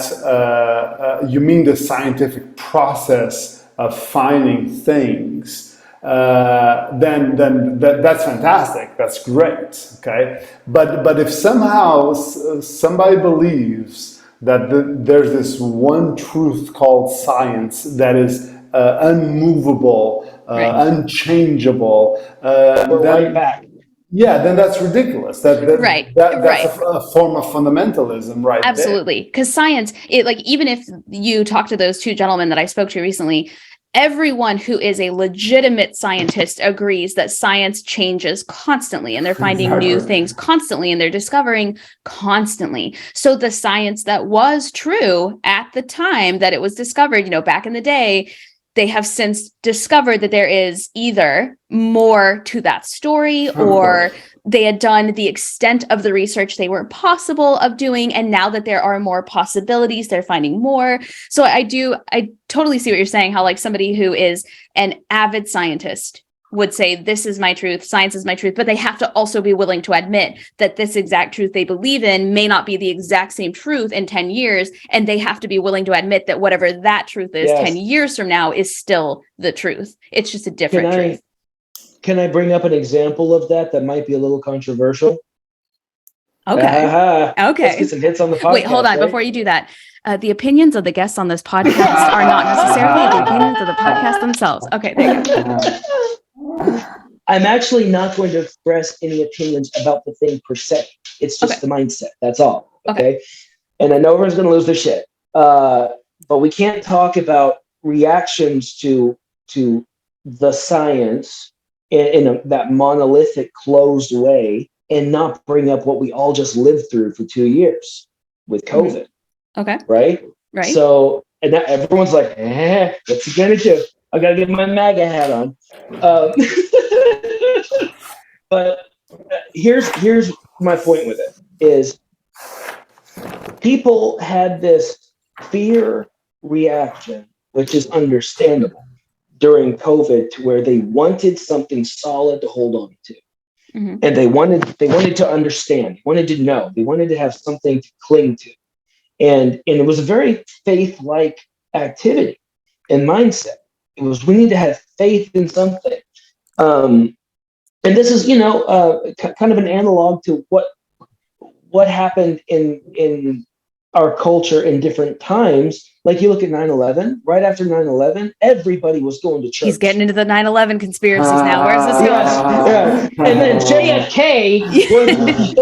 the scientific process of finding things, then that's fantastic. That's great. Okay, but if somehow somebody believes that there's this one truth called science that is unmovable, unchangeable, we're right back. Yeah, then that's ridiculous. That's a form of fundamentalism, right? Absolutely, because science, even if you talk to those 2 gentlemen that I spoke to recently, everyone who is a legitimate scientist agrees that science changes constantly and they're finding new things constantly and they're discovering constantly. So the science that was true at the time that it was discovered, back in the day, they have since discovered that there is either more to that story, or they had done the extent of the research they were possible of doing. And now that there are more possibilities, they're finding more. So I totally see what you're saying, how like somebody who is an avid scientist would say, this is my truth, science is my truth, but they have to also be willing to admit that this exact truth they believe in may not be the exact same truth in 10 years. And they have to be willing to admit that whatever that truth is 10 years from now is still the truth. It's just a different truth. Can I bring up an example of that might be a little controversial? Okay. Okay. Let's get some hits on the podcast. Wait, hold on. Right? Before you do that, the opinions of the guests on this podcast are not necessarily the opinions of the podcast themselves. Okay, there you go. I'm actually not going to express any opinions about the thing per se. It's just the mindset. That's all. Okay. And I know everyone's going to lose their shit. But we can't talk about reactions to the science in that monolithic, closed way and not bring up what we all just lived through for 2 years with COVID. Okay. Right? Right. So, and now everyone's like, what's he going to do? I got to get my MAGA hat on. But here's my point with it is people had this fear reaction, which is understandable during COVID, to where they wanted something solid to hold on to. Mm-hmm. And they wanted to understand, wanted to know, they wanted to have something to cling to. And it was a very faith-like activity and mindset. It was, we need to have faith in something. And this is, kind of an analog to what happened in our culture in different times. Like you look at 9/11, right after 9/11, everybody was going to church. He's getting into the 9/11 conspiracies now. Where's this going? Yeah. And then JFK was,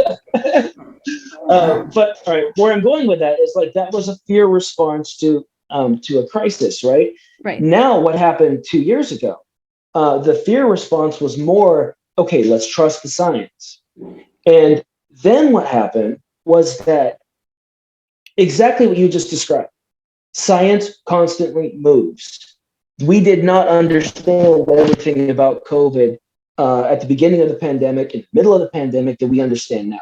but all right, where I'm going with that is like, that was a fear response to a crisis, right? Right. Now, what happened 2 years ago? The fear response was more, okay, let's trust the science. And then what happened was that exactly what you just described. Science constantly moves. We did not understand everything about COVID at the beginning of the pandemic, in the middle of the pandemic, that we understand now.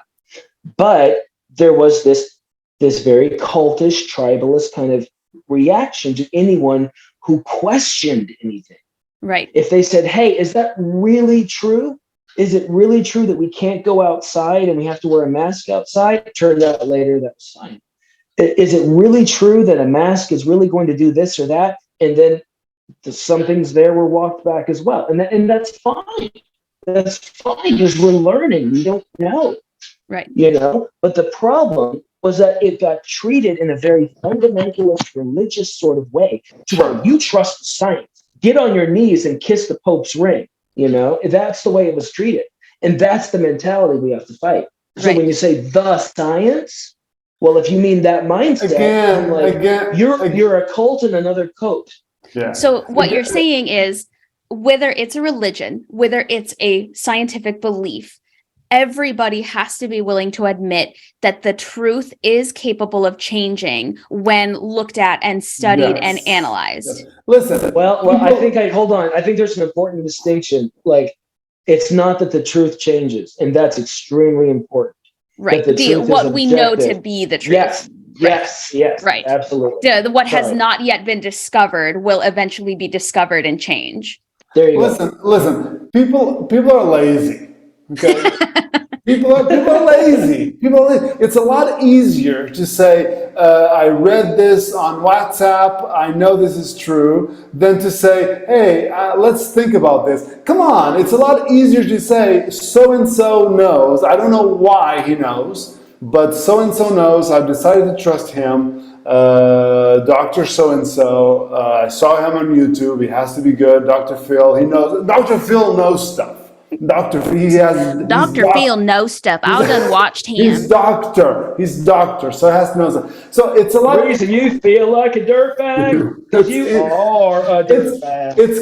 But there was this very cultish, tribalist kind of reaction to anyone who questioned anything. Right. If they said, hey, is that really true? Is it really true that we can't go outside and we have to wear a mask outside? It turned out later that was fine. Is it really true that a mask is really going to do this or that? And then some things there were walked back as well. And that's fine. That's fine because we're learning. We don't know. Right. But the problem was that it got treated in a very fundamentalist, religious sort of way, to where you trust the science. Get on your knees and kiss the Pope's ring. That's the way it was treated. And that's the mentality we have to fight. So when you say the science, well, if you mean that mindset, you're a cult in another coat. Yeah. So what you're saying is, whether it's a religion, whether it's a scientific belief, everybody has to be willing to admit that the truth is capable of changing when looked at and studied and analyzed. Yes. Listen. Well, hold on. I think there's an important distinction. Like, it's not that the truth changes, and that's extremely important. Right. What we know to be the truth. Yes. Right. Absolutely. What has not yet been discovered will eventually be discovered and change. There you go. Listen. People are lazy. Okay. People are lazy. It's a lot easier to say, I read this on WhatsApp, I know this is true, than to say, hey, let's think about this. Come on, it's a lot easier to say, so-and-so knows. I don't know why he knows, but so-and-so knows. I've decided to trust him. Dr. So-and-so, I saw him on YouTube. He has to be good. Dr. Phil, he knows. Dr. Phil knows stuff. Dr. Phil knows stuff. I done watched him. He's doctor, so he has to know stuff. So it's a lot. The reason you feel like a dirtbag because you are a dirtbag. It's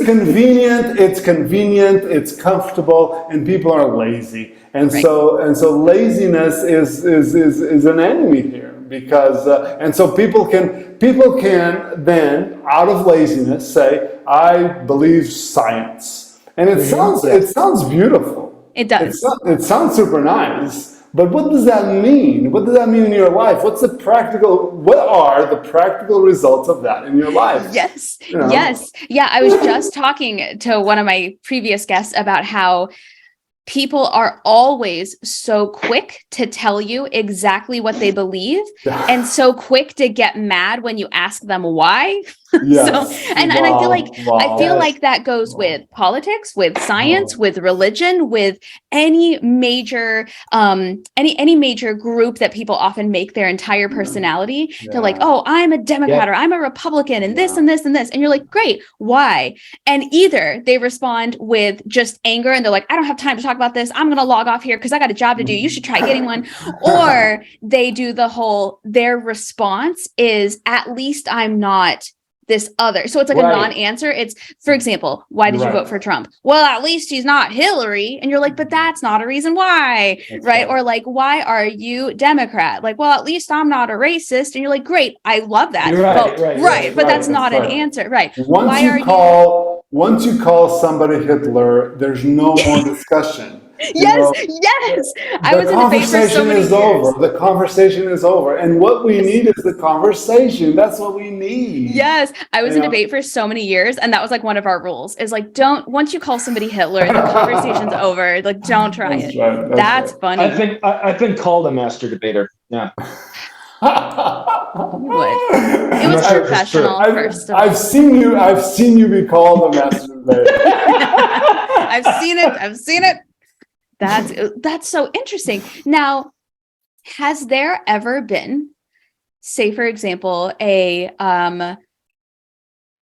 convenient, it's comfortable, and people are lazy, and so laziness is an enemy here. because and so people can then, out of laziness, say, I believe science, and it sounds beautiful. It does. It sounds super nice. But what does that mean? What does that mean in your life? What are the practical results of that in your life? Yes. You know? Yes. Yeah. I was just talking to one of my previous guests about how people are always so quick to tell you exactly what they believe and so quick to get mad when you ask them why. Yes. And I feel like that goes with politics, with science, with religion, with any major any major group that people often make their entire personality. They're like, oh, I'm a Democrat or I'm a Republican and this and this and this. And you're like, great, why? And either they respond with just anger and they're like, I don't have time to talk about this. I'm going to log off here because I got a job to do. You should try getting one. Or they do the whole, their response is, at least I'm not this other. So it's like a non-answer. It's, for example, why did you vote for Trump? Well, at least he's not Hillary. And you're like, but that's not a reason why, right? Or like, why are you Democrat? Like, well, at least I'm not a racist. And you're like, great, I love that. But that's not an answer, right? Once you call somebody Hitler, there's no more discussion. Yes. I was in debate for so many years. The conversation is over. And what we need is the conversation. That's what we need. Yes. I was in debate for so many years. And that was like one of our rules is like, once you call somebody Hitler, the conversation's over. Like, don't try it. That's funny. I've been called a master debater. Yeah. It was professional, first of all. I've seen you be called a master debater. I've seen it. That's so interesting. Now, has there ever been, say, for example, I'm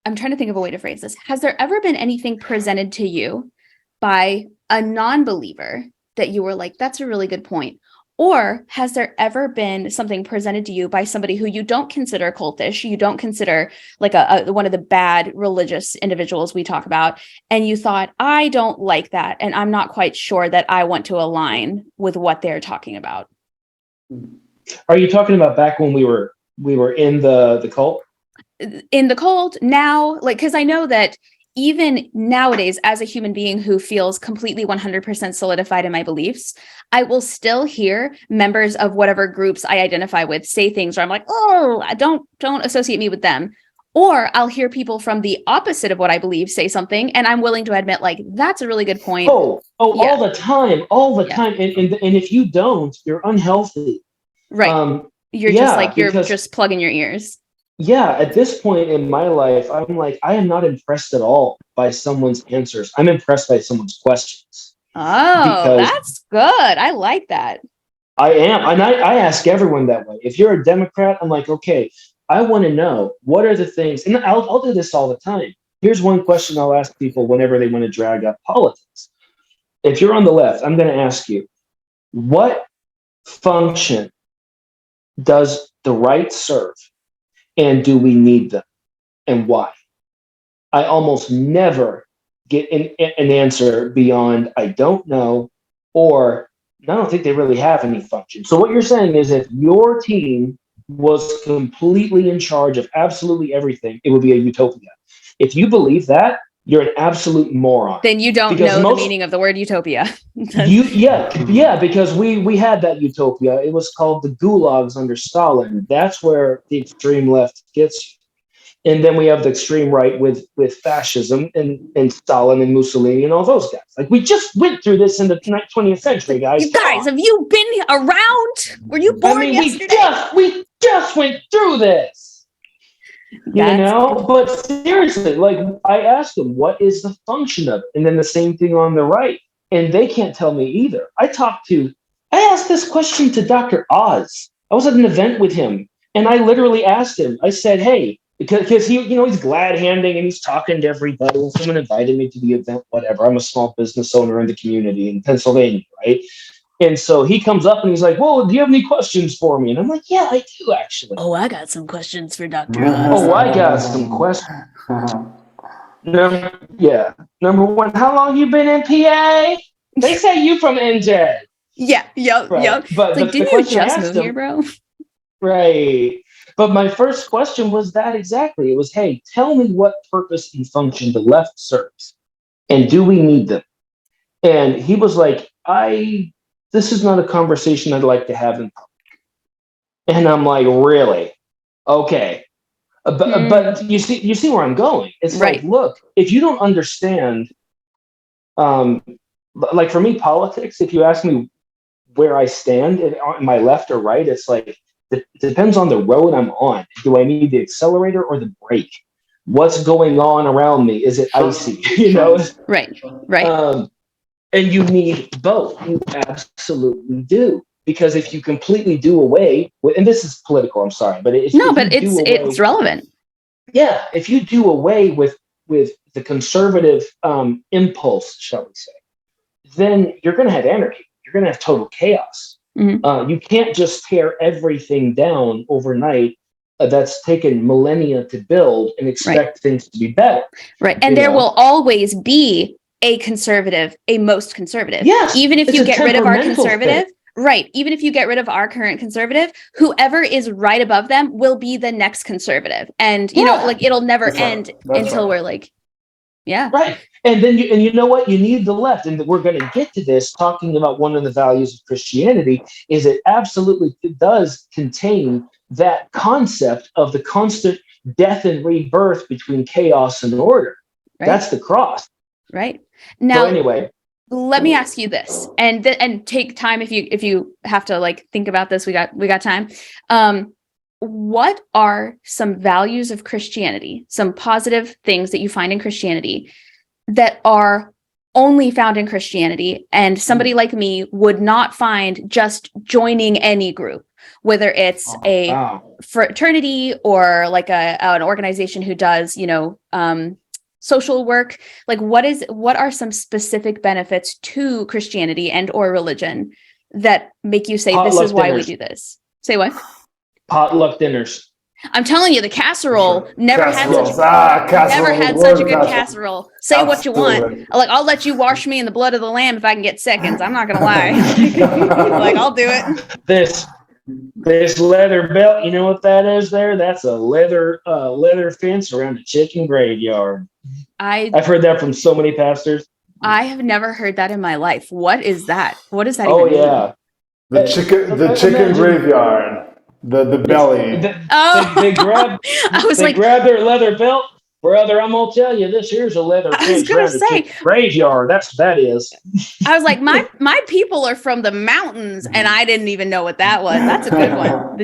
trying to think of a way to phrase this. Has there ever been anything presented to you by a non-believer that you were like, that's a really good point? Or has there ever been something presented to you by somebody who you don't consider cultish, you don't consider like one of the bad religious individuals we talk about, and you thought, I don't like that, and I'm not quite sure that I want to align with what they're talking about? Are you talking about back when we were in the cult? In the cult now, like, because I know that even nowadays, as a human being who feels completely 100% solidified in my beliefs, I will still hear members of whatever groups I identify with say things where I'm like, oh, don't associate me with them. Or I'll hear people from the opposite of what I believe say something, and I'm willing to admit, like, that's a really good point. Yeah. All the time. And if you don't, you're unhealthy. Right. You're just plugging your ears. Yeah, at this point in my life, I'm like, I am not impressed at all by someone's answers. I'm impressed by someone's questions. Oh, that's good. I like that. I am. And I ask everyone that way. If you're a Democrat, I'm like, okay, I want to know what are the things, and I'll do this all the time. Here's one question I'll ask people whenever they want to drag up politics. If you're on the left, I'm going to ask you, what function does the right serve? And do we need them? And why? I almost never get an answer beyond I don't know, or I don't think they really have any function. So what you're saying is if your team was completely in charge of absolutely everything, it would be a utopia. If you believe that, you're an absolute moron. Then you don't know the meaning of the word utopia. Because we had that utopia. It was called the gulags under Stalin. That's where the extreme left gets you. And then we have the extreme right with fascism and Stalin and Mussolini and all those guys. Like, we just went through this in the 20th century, guys. You guys, have you been around? Were you born yesterday? We just went through this. But seriously, like, I asked them, what is the function of it? And then the same thing on the right. And they can't tell me either. I asked this question to Dr. Oz. I was at an event with him, and I literally asked him, I said, hey, because he, he's glad handing and he's talking to everybody. And someone invited me to the event, whatever. I'm a small business owner in the community in Pennsylvania, right? And so he comes up and he's like, well, do you have any questions for me? And I'm like, yeah, I do, actually. Oh, I got some questions for Dr. Oz. Oh, I got some questions. Number one, how long you been in PA? They say you from NJ. Yeah, yep. But it's like, didn't you just move here, bro? Right. But my first question was that exactly. It was, hey, tell me what purpose and function the left serves, and do we need them? And he was like, this is not a conversation I'd like to have in public. And I'm like, really? Okay. But you see where I'm going. It's Right. like, look, if you don't understand, like for me, politics, if you ask me where I stand, am I left or right? It's like, it depends on the road I'm on. Do I need the accelerator or the brake? What's going on around me? Is it icy? You know? Right. Right. And you need both. You absolutely do. Because if you completely do away with, and this is political, I'm sorry, but if it's relevant. Yeah, if you do away with the conservative impulse, shall we say, then you're going to have anarchy. You're going to have total chaos. Mm-hmm. You can't just tear everything down overnight. That's taken millennia to build and expect things to be better. Right, and there will always be a conservative, a most conservative. Yes, even if you get rid of our conservative. Thing. Right. Even if you get rid of our current conservative, whoever is right above them will be the next conservative. And, you know, like it'll never end until we're like, Right. And then you know what? You need the left. And we're going to get to this talking about one of the values of Christianity is it absolutely does contain that concept of the constant death and rebirth between chaos and order. Right. That's the cross. Right. Now, so anyway. Let me ask you this, and take time if you have to like think about this. We got time. What are some values of Christianity, some positive things that you find in Christianity that are only found in Christianity, and somebody like me would not find just joining any group, whether it's a fraternity or like an organization who does, you know, social work? Like what are some specific benefits to Christianity and or religion that make you say this is why we do this? Say what? Potluck dinners. I'm telling you, the casserole never had such a good casserole. Say absolutely. What you want. Like, I'll let you wash me in the blood of the lamb if I can get seconds. I'm not gonna lie. Like, I'll do it. This leather belt, you know what that is there? That's a leather fence around a chicken graveyard. I've heard that from so many pastors. I have never heard that in my life. What is that? What does that even mean? The chicken graveyard. The belly. They grab their leather belt. Brother, I'm gonna tell you, this here's a leather fence around a graveyard. That's what that is. I was like, my people are from the mountains, and I didn't even know what that was. That's a good one.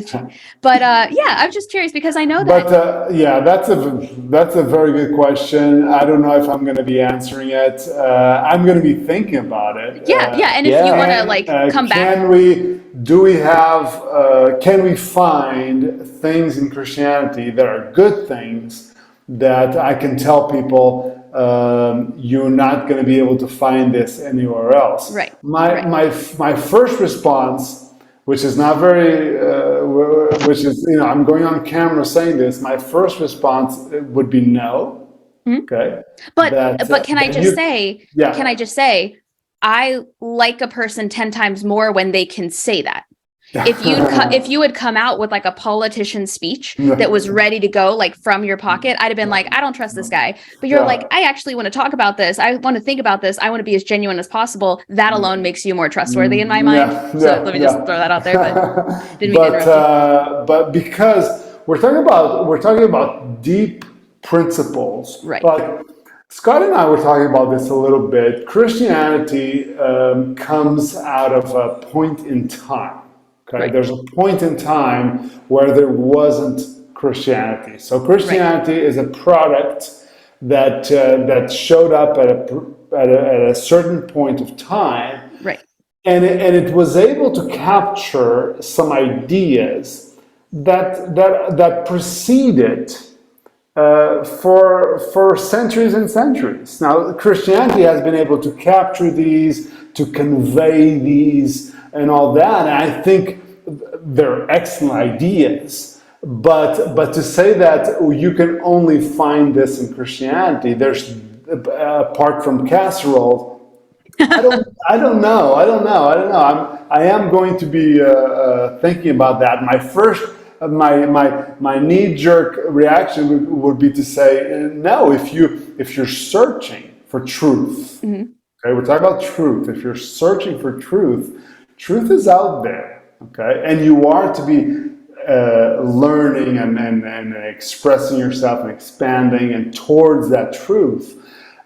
But I'm just curious because I know that. But that's a very good question. I don't know if I'm going to be answering it. I'm going to be thinking about it. And if you want to like come back, can we find things in Christianity that are good things that I can tell people you're not going to be able to find this anywhere else. Right. My first response, which is not very, which is, you know, I'm going on camera saying this. My first response would be no. Mm-hmm. Okay. But can I just say? Yeah. Can I just say? I like a person 10 times more when they can say that. If you had come out with like a politician speech that was ready to go like from your pocket, I'd have been like, I don't trust this guy. But you're like, I actually want to talk about this. I want to think about this. I want to be as genuine as possible. That alone makes you more trustworthy in my mind. So let me just throw that out there. But didn't mean to interrupt you. But because we're talking about deep principles, right? But Scott and I were talking about this a little bit. Christianity comes out of a point in time. Okay, right. There's a point in time where there wasn't Christianity. So Christianity is a product that showed up at a certain point of time, right? And it was able to capture some ideas that preceded for centuries and centuries. Now Christianity has been able to capture these, to convey these, and all that, and I think they're excellent ideas. But to say that you can only find this in Christianity, there's apart from casserole, I don't know. I am going to be thinking about that. My first my knee-jerk reaction would be to say, no, if you're searching for truth, okay, we're talking about truth. If you're searching for truth, truth is out there, okay, and you are to be learning and expressing yourself and expanding and towards that truth.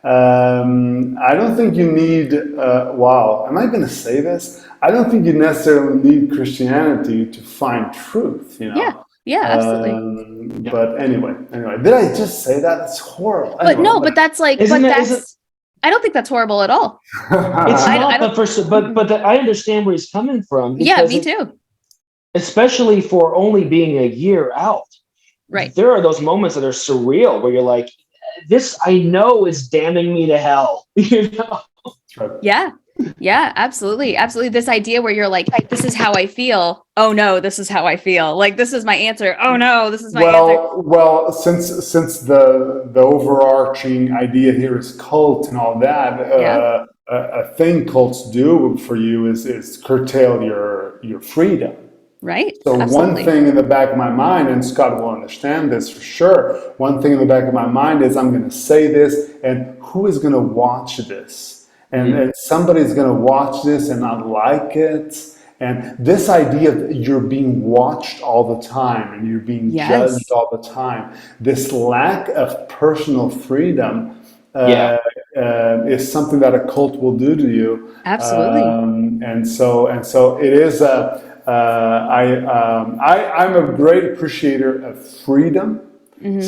I don't think you need, wow, am I going to say this? I don't think you necessarily need Christianity to find truth, you know? Yeah, absolutely. But anyway, did I just say that? That's horrible. But anyway, no, but that's like, I don't think that's horrible at all. It's not, but I understand where he's coming from. Yeah, me too. Especially for only being a year out. Right. There are those moments that are surreal where you're like, this I know is damning me to hell. You know? Yeah. Yeah, absolutely. Absolutely. This idea where you're like, this is how I feel. Oh no, this is how I feel. Like, this is my answer. Oh no, this is my answer. Well, since the overarching idea here is cult and all that, a thing cults do for you is curtail your freedom. Right. So absolutely. One thing in the back of my mind, and Scott will understand this for sure, one thing in the back of my mind is I'm going to say this, and who is going to watch this? And somebody's going to watch this and not like it. And this idea of you're being watched all the time and you're being judged all the time, this lack of personal freedom is something that a cult will do to you. Absolutely. And so it is I'm a great appreciator of freedom.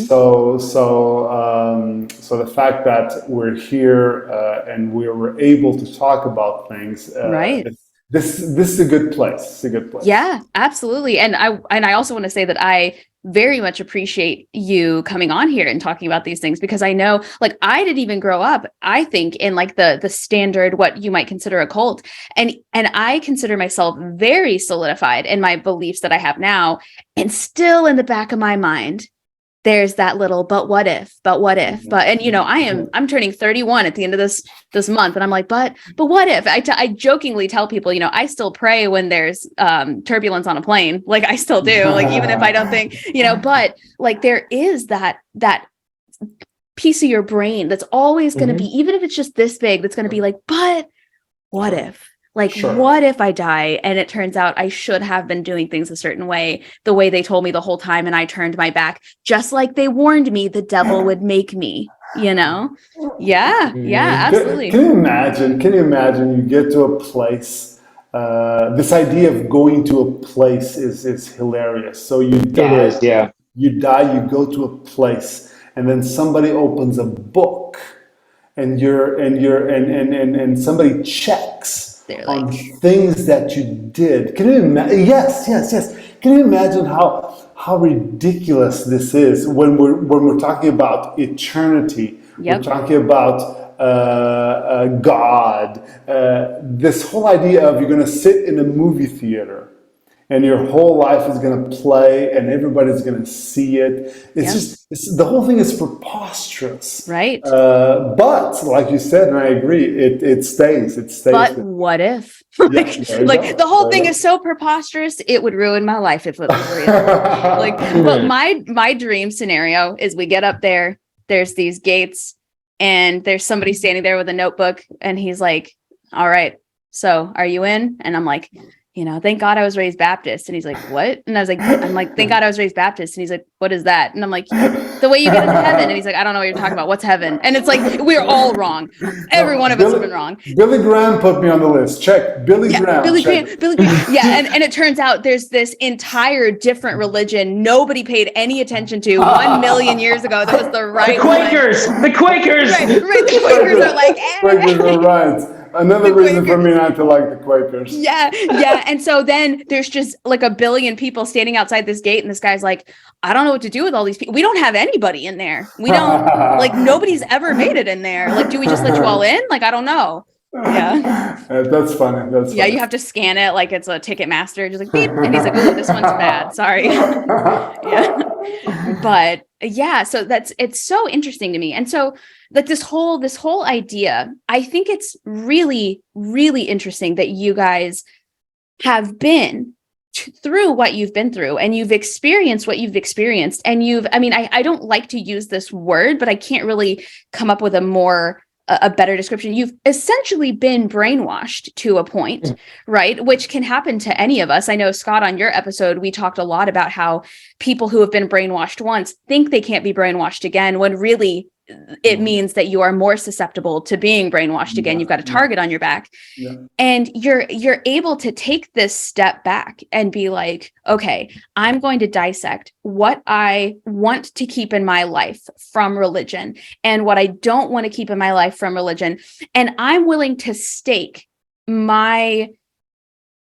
So the fact that we're here and we were able to talk about things, this is a good place. It's a good place. Yeah, absolutely. And I also want to say that I very much appreciate you coming on here and talking about these things, because I know, like, I didn't even grow up, I think, in like the standard, what you might consider a cult. And I consider myself very solidified in my beliefs that I have now. And still in the back of my mind, there's that little, but what if, and you know, I'm turning 31 at the end of this month. And I'm like, but what if I jokingly tell people, you know, I still pray when there's turbulence on a plane. Like, I still do, like, even if I don't think, you know, but like, there is that piece of your brain that's always going to be, even if it's just this big, that's going to be like, but what if? Like, what if I die and it turns out I should have been doing things a certain way, the way they told me the whole time, and I turned my back, just like they warned me the devil would make me, you know? Yeah, absolutely. Can you imagine you get to a place, this idea of going to a place is hilarious. So you die, you go to a place, and then somebody opens a book and somebody checks on things that you did. Can you imagine? Yes. Can you imagine how ridiculous this is when we're talking about eternity? We're talking about God. This whole idea of you're going to sit in a movie theater and your whole life is going to play and everybody's going to see it. It's the whole thing is preposterous. Right. But like you said, and I agree, it stays. But what if? Like the whole thing is so preposterous, it would ruin my life if it was real. Like, but my dream scenario is we get up there, there's these gates, and there's somebody standing there with a notebook, and he's like, all right, so are you in? And I'm like, you know, thank God I was raised Baptist. And he's like, what? And I'm like, thank God I was raised Baptist. And he's like, what is that? And I'm like, the way you get into heaven. And he's like, I don't know what you're talking about. What's heaven? And it's like, we're all wrong. Every one of us has been wrong. Billy Graham put me on the list. Check. Billy Graham. Yeah. And it turns out there's this entire different religion nobody paid any attention to 1 million years ago. That was the right Quakers. one. The Quakers. Right. The Quakers are like, Quakers are right. Another reason for me not to like the Quakers. Yeah. And so then there's just like a billion people standing outside this gate, and this guy's like, I don't know what to do with all these people. We don't have anybody in there. We don't, like, nobody's ever made it in there. Like, do we just let you all in? Like, I don't know. Yeah. That's funny. Yeah, you have to scan it like it's a Ticketmaster, just like beep. And he's like, oh, this one's bad. Sorry. Yeah. But yeah, so it's so interesting to me. And so like this whole idea, I think it's really, really interesting that you guys have been through what you've been through, and you've experienced what you've experienced, and I don't like to use this word, but I can't really come up with a better description. You've essentially been brainwashed to a point, right? Which can happen to any of us. I know, Scott, on your episode, we talked a lot about how people who have been brainwashed once think they can't be brainwashed again, when really it means that you are more susceptible to being brainwashed again. You've got a target on your back. Yeah. And you're able to take this step back and be like, okay, I'm going to dissect what I want to keep in my life from religion and what I don't want to keep in my life from religion. And I'm willing to stake my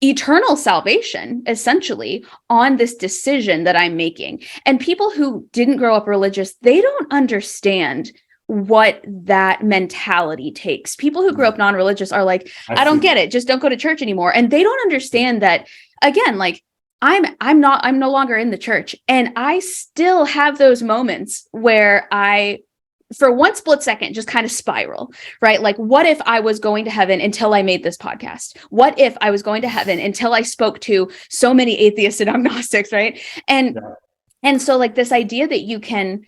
eternal salvation, essentially, on this decision that I'm making. And people who didn't grow up religious, they don't understand what that mentality takes. People who grew up non-religious are like, I don't get it. Just don't go to church anymore. And they don't understand that, again, like, I'm no longer in the church. And I still have those moments where I, for one split second, just kind of spiral, right? Like, what if I was going to heaven until I made this podcast? What if I was going to heaven until I spoke to so many atheists and agnostics, right? And so, like, this idea that you can,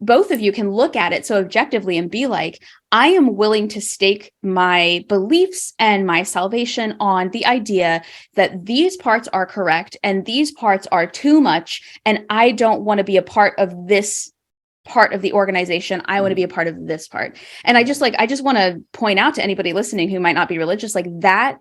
both of you can look at it so objectively and be like, I am willing to stake my beliefs and my salvation on the idea that these parts are correct and these parts are too much, and I don't want to be a part of this part of the organization. I want to be a part of this part. And I just want to point out to anybody listening who might not be religious, like, that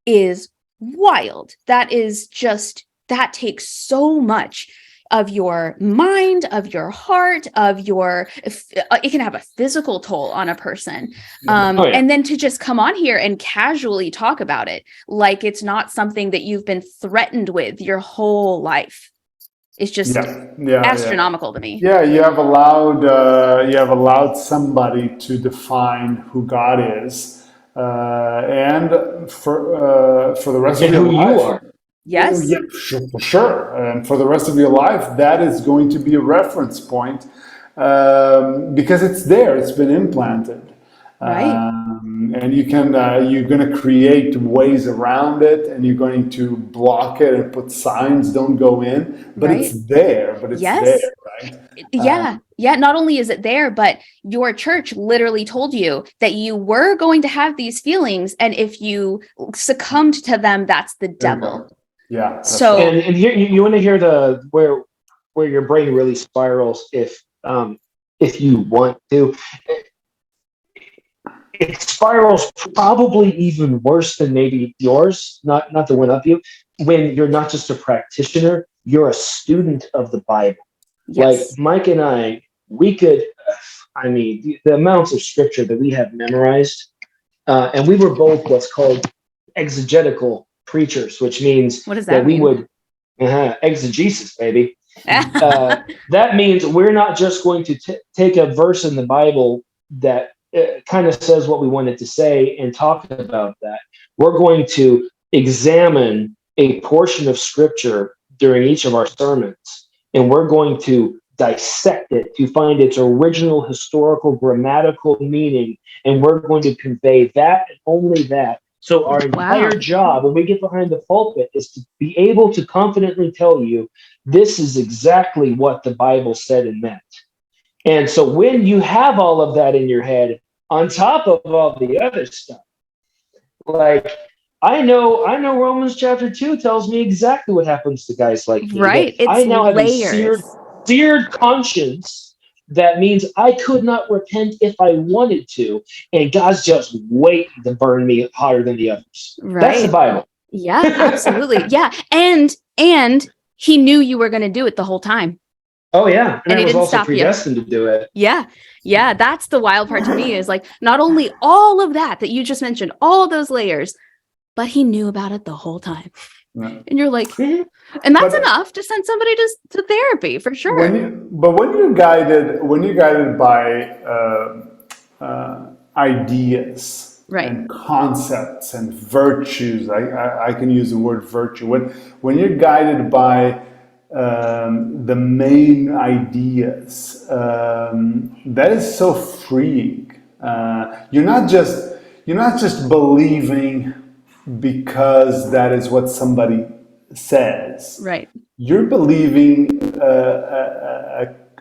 is wild. That is just, that takes so much of your mind, of your heart, of your, it can have a physical toll on a person. And then to just come on here and casually talk about it like it's not something that you've been threatened with your whole life. It's just astronomical to me. Yeah, you have allowed somebody to define who God is, and for the rest of your life, you are. Yes. Yeah, sure. And for the rest of your life, that is going to be a reference point, because it's there. It's been implanted. Right. And you're going to create ways around it, and you're going to block it and put signs, don't go in, but it's there, there, right? Yeah. Not only is it there, but your church literally told you that you were going to have these feelings, and if you succumbed to them, that's the devil. Yeah. So, and here you want to hear where your brain really spirals if you want to. It spirals probably even worse than maybe yours, not to one up you, when you're not just a practitioner, you're a student of the Bible. yes. Like Mike and I, we could, the amounts of scripture that we have memorized, and we were both what's called exegetical preachers, which means What does that we mean? would, exegesis, baby. That means we're not just going to take a verse in the Bible that kind of says what we wanted to say and talk about that. We're going to examine a portion of scripture during each of our sermons, and we're going to dissect it to find its original historical grammatical meaning, and we're going to convey that and only that. So our entire job when we get behind the pulpit is to be able to confidently tell you this is exactly what the Bible said and meant. And so when you have all of that in your head, on top of all the other stuff, like I know Romans chapter 2 tells me exactly what happens to guys like me. Right. It's I now have layers. a seared conscience. That means I could not repent if I wanted to, and God's just waiting to burn me hotter than the others. Right. That's the Bible. Yeah, absolutely. Yeah. And he knew you were going to do it the whole time. Oh yeah. And he I was didn't also stop you. predestined to do it. Yeah. Yeah. That's the wild part to me, is like, not only all of that you just mentioned, all of those layers, but he knew about it the whole time. Yeah. And you're like, and that's enough to send somebody to therapy for sure. When you're guided by ideas, right, and concepts and virtues, I can use the word virtue. When you're guided by the main ideas, that is so freeing. You're not just believing because that is what somebody says, Right. you're believing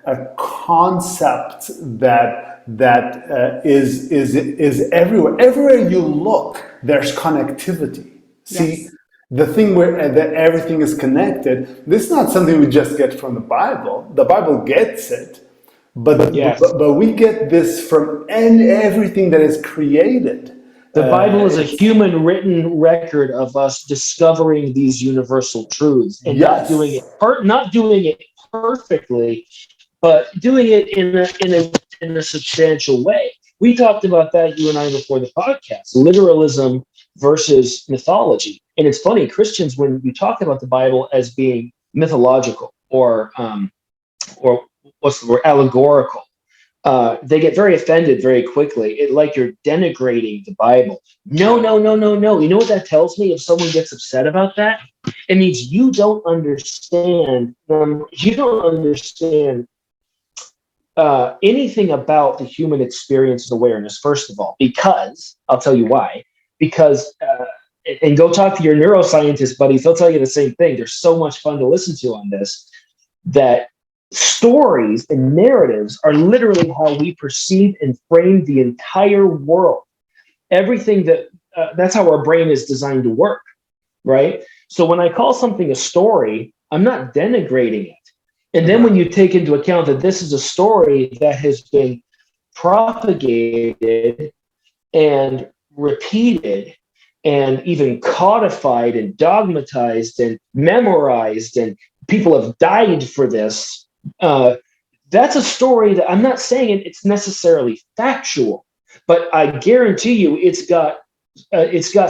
a concept that is everywhere. Everywhere you look, there's connectivity. See, Yes. the thing where that everything is connected. This is not something we just get from the Bible. The Bible gets it, but Yes. but we get this from everything that is created. The Bible is a It's- human written record of us discovering these universal truths and Yes. not doing it perfectly, but doing it in a substantial way. We talked about that, you and I, before the podcast, literalism versus mythology. And it's funny, Christians, when we talk about the Bible as being mythological or what's the word, allegorical, they get very offended very quickly. Like you're denigrating the Bible. No, no, no, no, no. You know what that tells me? If someone gets upset about that, it means you don't understand. You don't understand anything about the human experience of awareness. First of all, because I'll tell you why. Because and go talk to your neuroscientist buddies. They'll tell you the same thing. They're so much fun to listen to on this. That stories and narratives are literally how we perceive and frame the entire world. Everything that's how our brain is designed to work, right? So when I call something a story, I'm not denigrating it. And then when you take into account that this is a story that has been propagated and repeated and even codified and dogmatized and memorized, and people have died for this, that's a story that I'm not saying it's necessarily factual, but I guarantee you it's got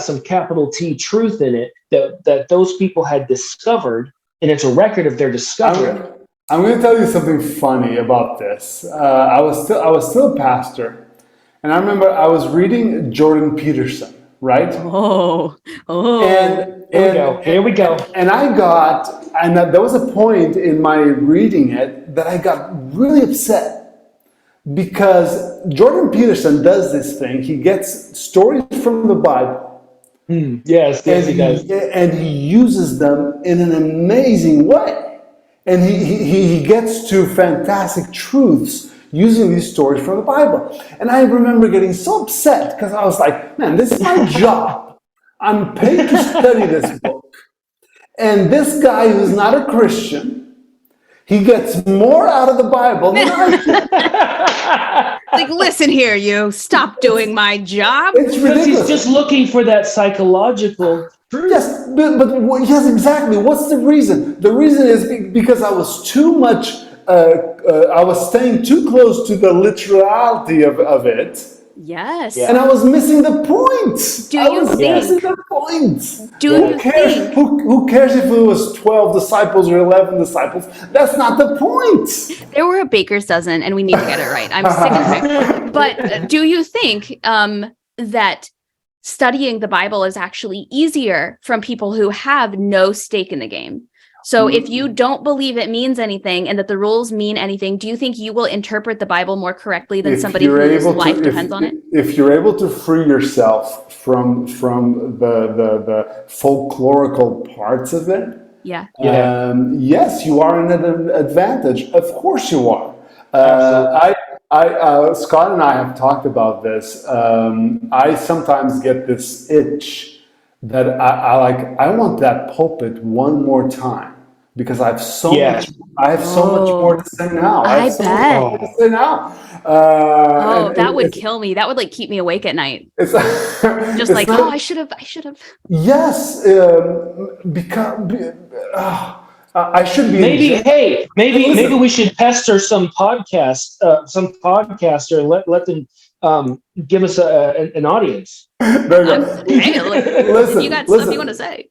some capital T truth in it that those people had discovered, and it's a record of their discovery. I'm going to tell you something funny about this. I was still a pastor, and I remember I was reading Jordan Peterson, right? Here we go. And there was a point in my reading it that I got really upset because Jordan Peterson does this thing. He gets stories from the Bible. Yes, he does. And he uses them in an amazing way. And he gets to fantastic truths using these stories from the Bible. And I remember getting so upset because I was like, man, this is my job. I'm paid to study this book. And this guy who's not a Christian, he gets more out of the Bible than I do. Like, listen here, you stop doing my job. It's ridiculous. Because he's just looking for that psychological truth. Yes, but yes, exactly. What's the reason? The reason is because I was too much. I was staying too close to the literality of it. Yes. And I was missing the point. Do I you was think? missing the point. Do Who you cares? think? Who cares if it was 12 disciples or 11 disciples? That's not the point. There were a baker's dozen, and we need to get it right. I'm sick and sick. But do you think that studying the Bible is actually easier from people who have no stake in the game? So if you don't believe it means anything and that the rules mean anything, do you think you will interpret the Bible more correctly than somebody whose life depends on it? If you're able to free yourself from the folklorical parts of it, yes, you are in an advantage. Of course you are. Scott and I have talked about this. I sometimes get this itch that I want that pulpit one more time because I have so much more to say now. I bet. So much more to say now. That would kill me. That would like keep me awake at night. It's just like, I should have. Yes, because I should be. Maybe we should pester some podcaster. Let them give us an audience. There you go. Listen, you got stuff you want to say.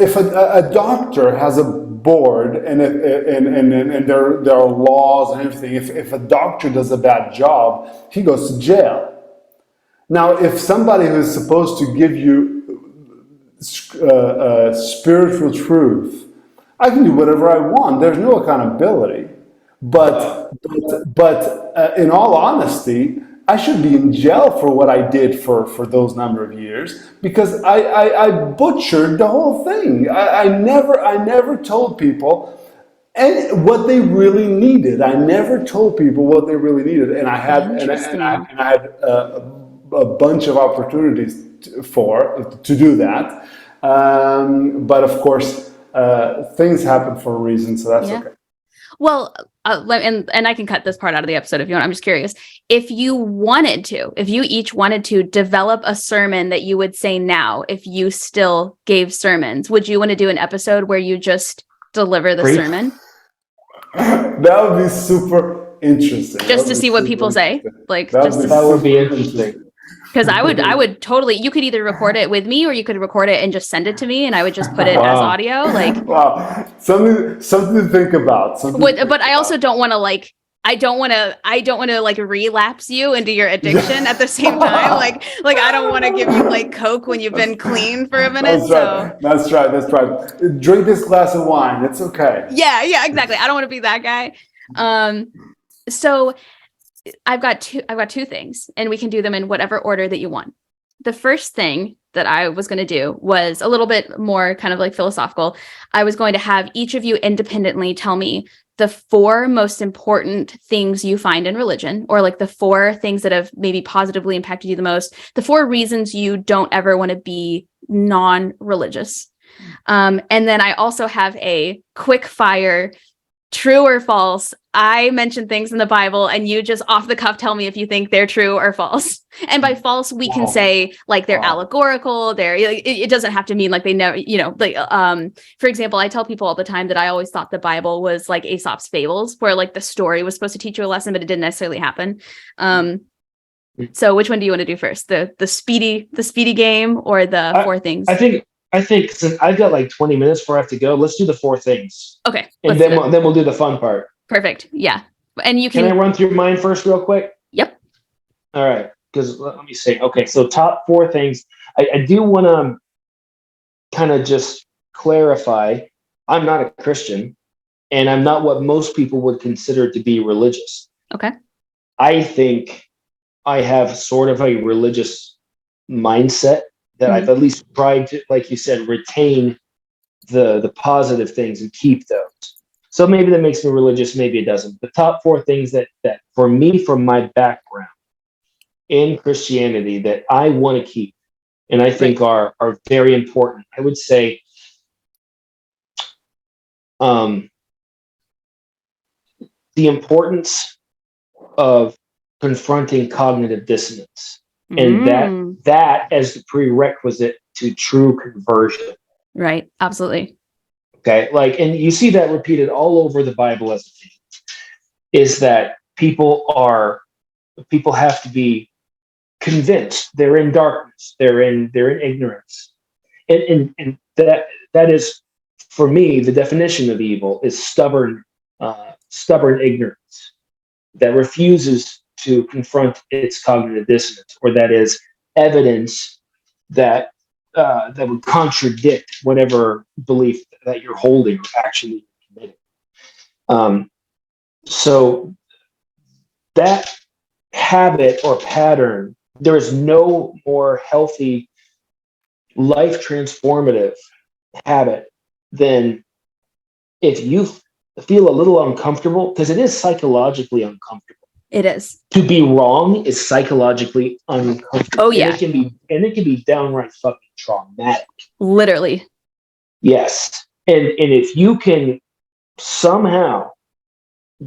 If a doctor has a board and there are laws and everything, if a doctor does a bad job, he goes to jail. Now, if somebody who's supposed to give you spiritual truth, I can do whatever I want. There's no accountability. But in all honesty, I should be in jail for what I did for those number of years because I butchered the whole thing. I never told people and what they really needed. I never told people what they really needed, and I had and I had a bunch of opportunities to do that. But of course, things happen for a reason, so that's okay. Well, and I can cut this part out of the episode if you want. I'm just curious. If you each wanted to develop a sermon that you would say now, if you still gave sermons, would you want to do an episode where you just deliver the sermon? That would be super interesting. Just to see what people say. Like, that would be interesting. Because I would totally, you could either record it with me or you could record it and just send it to me and I would just put it as audio. Like, wow, something to think about. But I also don't want to like, I don't want to like relapse you into your addiction at the same time. Like I don't want to give you like Coke when you've been clean for a minute. That's right. Drink this glass of wine. It's okay. Yeah, exactly. I don't want to be that guy. So I've got two things and we can do them in whatever order that you want. The first thing that I was going to do was a little bit more kind of like philosophical. I was going to have each of you independently tell me the 4 most important things you find in religion, or like the 4 things that have maybe positively impacted you the most, the 4 reasons you don't ever want to be non-religious. And then I also have a quick fire true or false. I mention things in the Bible and you just off the cuff tell me if you think they're true or false. And by false, we can say like they're allegorical. It doesn't have to mean like they never, like, for example, I tell people all the time that I always thought the Bible was like Aesop's fables, where like the story was supposed to teach you a lesson, but it didn't necessarily happen. So which one do you want to do first? The speedy game or the 4 things? I think since I've got like 20 minutes before I have to go, let's do the 4 things. Okay. And then we'll do the fun part. Perfect. Yeah. And you can I run through mine first real quick? Yep. All right. Because let me see. Okay. So top 4 things. I do want to kind of just clarify. I'm not a Christian and I'm not what most people would consider to be religious. Okay. I think I have sort of a religious mindset that I've at least tried to, like you said, retain the positive things and keep those. So maybe that makes me religious, maybe it doesn't. The top 4 things that for me, from my background in Christianity, that I want to keep and I think are very important. I would say the importance of confronting cognitive dissonance. And that as the prerequisite to true conversion. Right. Absolutely. Okay. Like, and you see that repeated all over the Bible as a theme, is that people have to be convinced they're in darkness, they're in ignorance. And that is, for me, the definition of evil is stubborn ignorance that refuses to confront its cognitive dissonance, or that is evidence that would contradict whatever belief that you're holding or actually committing. So that habit or pattern, there is no more healthy, life transformative habit than if you feel a little uncomfortable, because it is psychologically uncomfortable. It is. To be wrong is psychologically uncomfortable. Oh yeah. And it can be downright fucking traumatic. Literally. Yes. And if you can somehow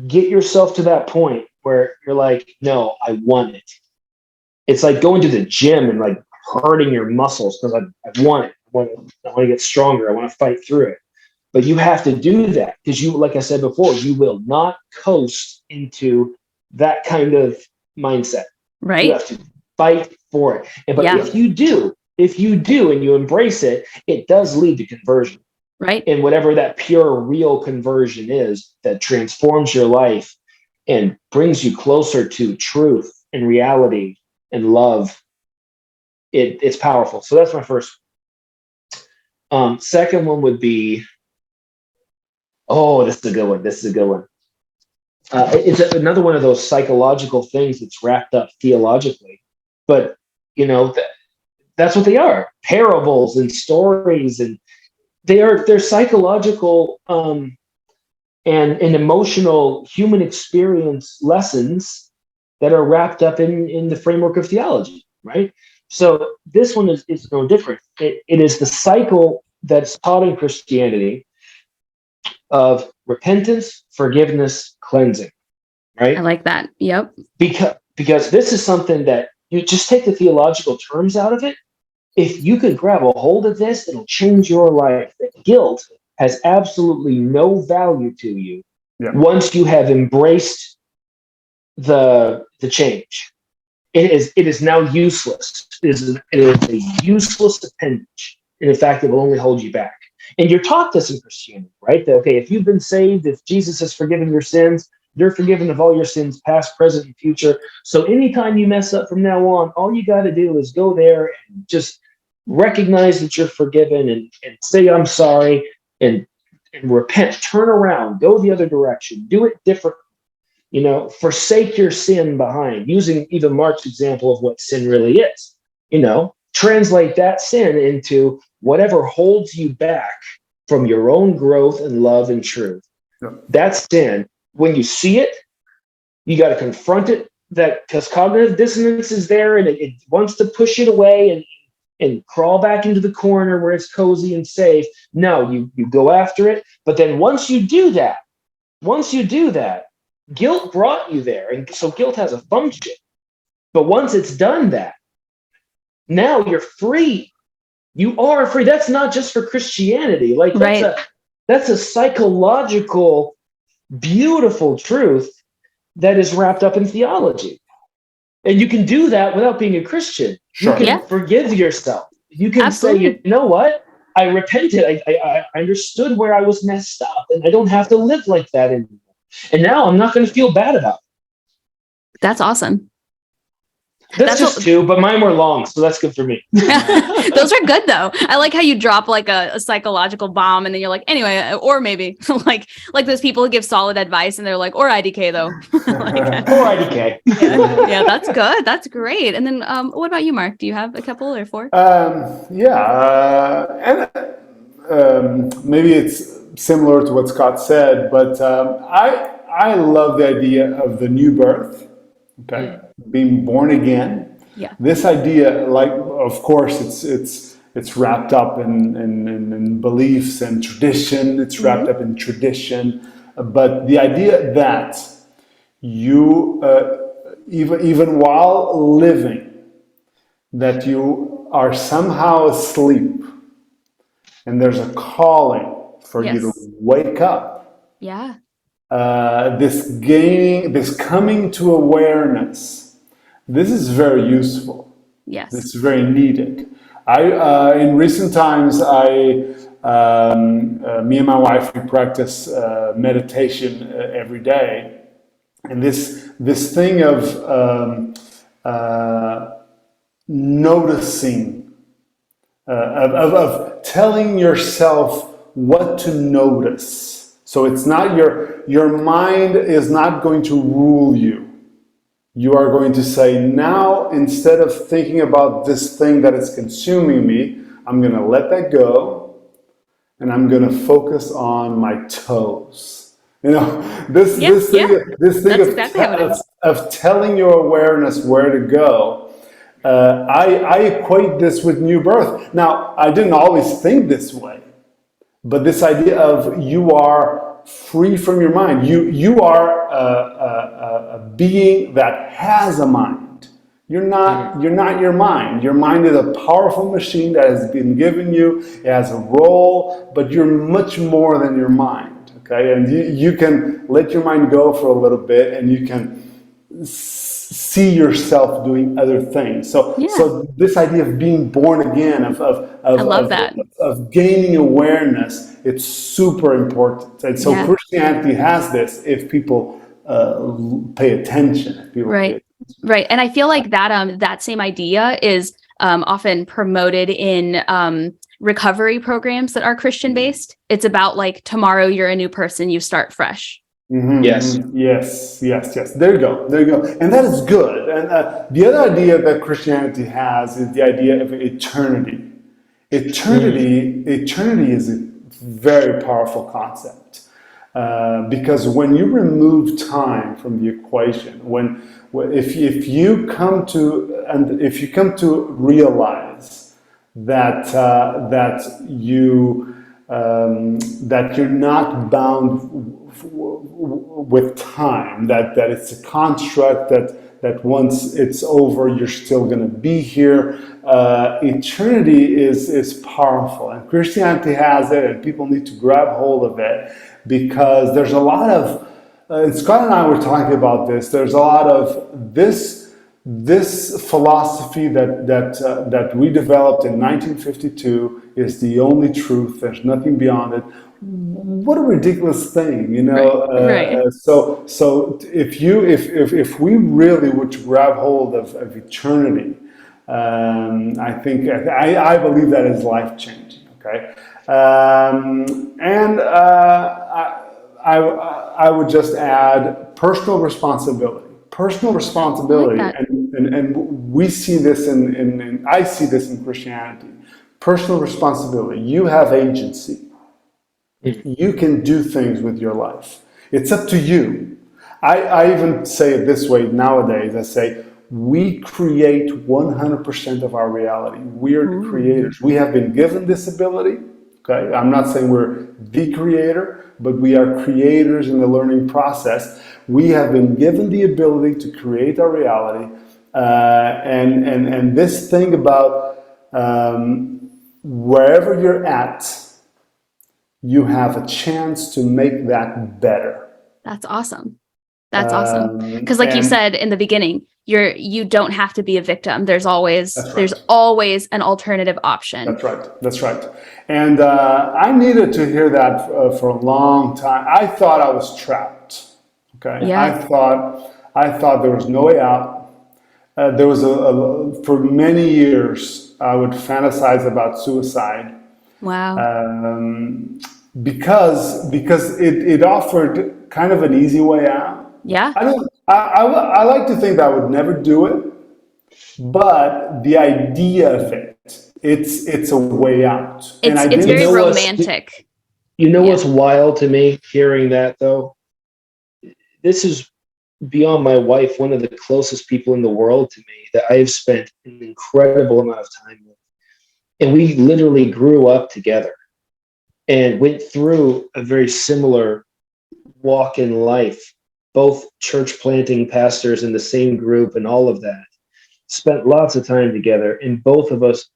get yourself to that point where you're like, no, I want it. It's like going to the gym and like hurting your muscles because I want it. I want to get stronger. I want to fight through it. But you have to do that because you, like I said before, you will not coast into that kind of mindset. Right. You have to fight for it. But if you do and you embrace it, it does lead to conversion. Right. And whatever that pure, real conversion is that transforms your life and brings you closer to truth and reality and love, it's powerful. So that's my first. Second one would be, this is a good one. it's another one of those psychological things that's wrapped up theologically, but that's what they are: parables and stories, and they're psychological and emotional human experience lessons that are wrapped up in the framework of theology, right? So this one is no different. It is the cycle that's taught in Christianity of repentance, forgiveness, cleansing, right? I like that. Yep. Because this is something that you just take the theological terms out of it. If you could grab a hold of this, it'll change your life. Guilt has absolutely no value to you once you have embraced the change. It is now useless. It is a useless appendage. And in fact, it will only hold you back. And you're taught this in Christianity, right? That, okay, if you've been saved, if Jesus has forgiven your sins, you're forgiven of all your sins, past, present, and future. So anytime you mess up from now on, all you got to do is go there and just recognize that you're forgiven and say, I'm sorry, and repent, turn around, go the other direction, do it differently. Forsake your sin behind, using even Mark's example of what sin really is. Translate that sin into whatever holds you back from your own growth and love and truth. That's sin. When you see it, you got to confront it, that because cognitive dissonance is there and it wants to push it away and crawl back into the corner where it's cozy and safe. No, you go after it. But then once you do that, guilt brought you there. And so guilt has a function. But once it's done that, now you're free. You are free. That's not just for Christianity. Like that's a psychological, beautiful truth that is wrapped up in theology. And you can do that without being a Christian. Sure. You can forgive yourself. You can say, you know what? I repented. I understood where I was messed up, and I don't have to live like that anymore. And now I'm not going to feel bad about it. That's awesome. That's just two, but mine were long, so that's good for me. Those are good though. I like how you drop like a psychological bomb, and then you're like, anyway, or maybe like those people who give solid advice, and they're like, or IDK though. Or IDK. Yeah, that's good. That's great. And then, what about you, Mark? Do you have a couple or four? Maybe it's similar to what Scott said, but I love the idea of the new birth. Okay. Being born again. Yeah. This idea, like, of course, it's wrapped up in beliefs and tradition. It's wrapped up in tradition, but the idea that you, even while living, that you are somehow asleep, and there's a calling for you to wake up. Yeah. This coming to awareness. This is very useful. Yes. This is very needed. In recent times, me and my wife, we practice meditation every day. And this thing of noticing, of telling yourself what to notice. So it's not your mind is not going to rule you. You are going to say, now, instead of thinking about this thing that is consuming me, I'm going to let that go, and I'm going to focus on my toes. This thing of telling your awareness where to go. I equate this with new birth. Now, I didn't always think this way, but this idea of you are free from your mind. You are a being that has a mind. You're not your mind. Your mind is a powerful machine that has been given you. It has a role, but you're much more than your mind. Okay, and you can let your mind go for a little bit, and you can see yourself doing other things. So this idea of being born again, of gaining awareness, it's super important. And so Christianity has this if people pay attention. Right. And I feel like that same idea is often promoted in recovery programs that are Christian based. It's about like, tomorrow you're a new person, you start fresh. Yes. Yes. There you go. And that is good. And the other idea that Christianity has is the idea of eternity. Eternity is a very powerful concept because when you remove time from the equation, if you come to realize that you're not bound with time, that it's a construct that once it's over, you're still going to be here. Eternity is powerful, and Christianity has it, and people need to grab hold of it because there's a lot of. Scott and I were talking about this. There's a lot of this philosophy that we developed in 1952 is the only truth. There's nothing beyond it. What a ridiculous thing, you know. Right. So if we really would grab hold of eternity, I believe that is life changing. Okay, and I would just add personal responsibility. Personal responsibility, I like that. and we see this in I see this in Christianity. Personal responsibility. You have agency. You can do things with your life. It's up to you. I even say it this way nowadays. I say we create 100% of our reality. We're creators. We have been given this ability. Okay, I'm not saying we're the creator, but we are creators in the learning process. We have been given the ability to create our reality, and this thing about wherever you're at, you have a chance to make that better. That's awesome. That's awesome. Because like you said in the beginning, you don't have to be a victim. There's always an alternative option. That's right. And I needed to hear that for a long time. I thought I was trapped. Okay. Yeah. I thought there was no way out. There was for many years I would fantasize about suicide. Wow. Because it offered kind of an easy way out. Yeah. I like to think that I would never do it, but the idea of it's a way out. It's very romantic. You know what's wild to me hearing that though? This is beyond my wife, one of the closest people in the world to me that I have spent an incredible amount of time with. And we literally grew up together and went through a very similar walk in life, both church planting pastors in the same group and all of that. Spent lots of time together, and both of us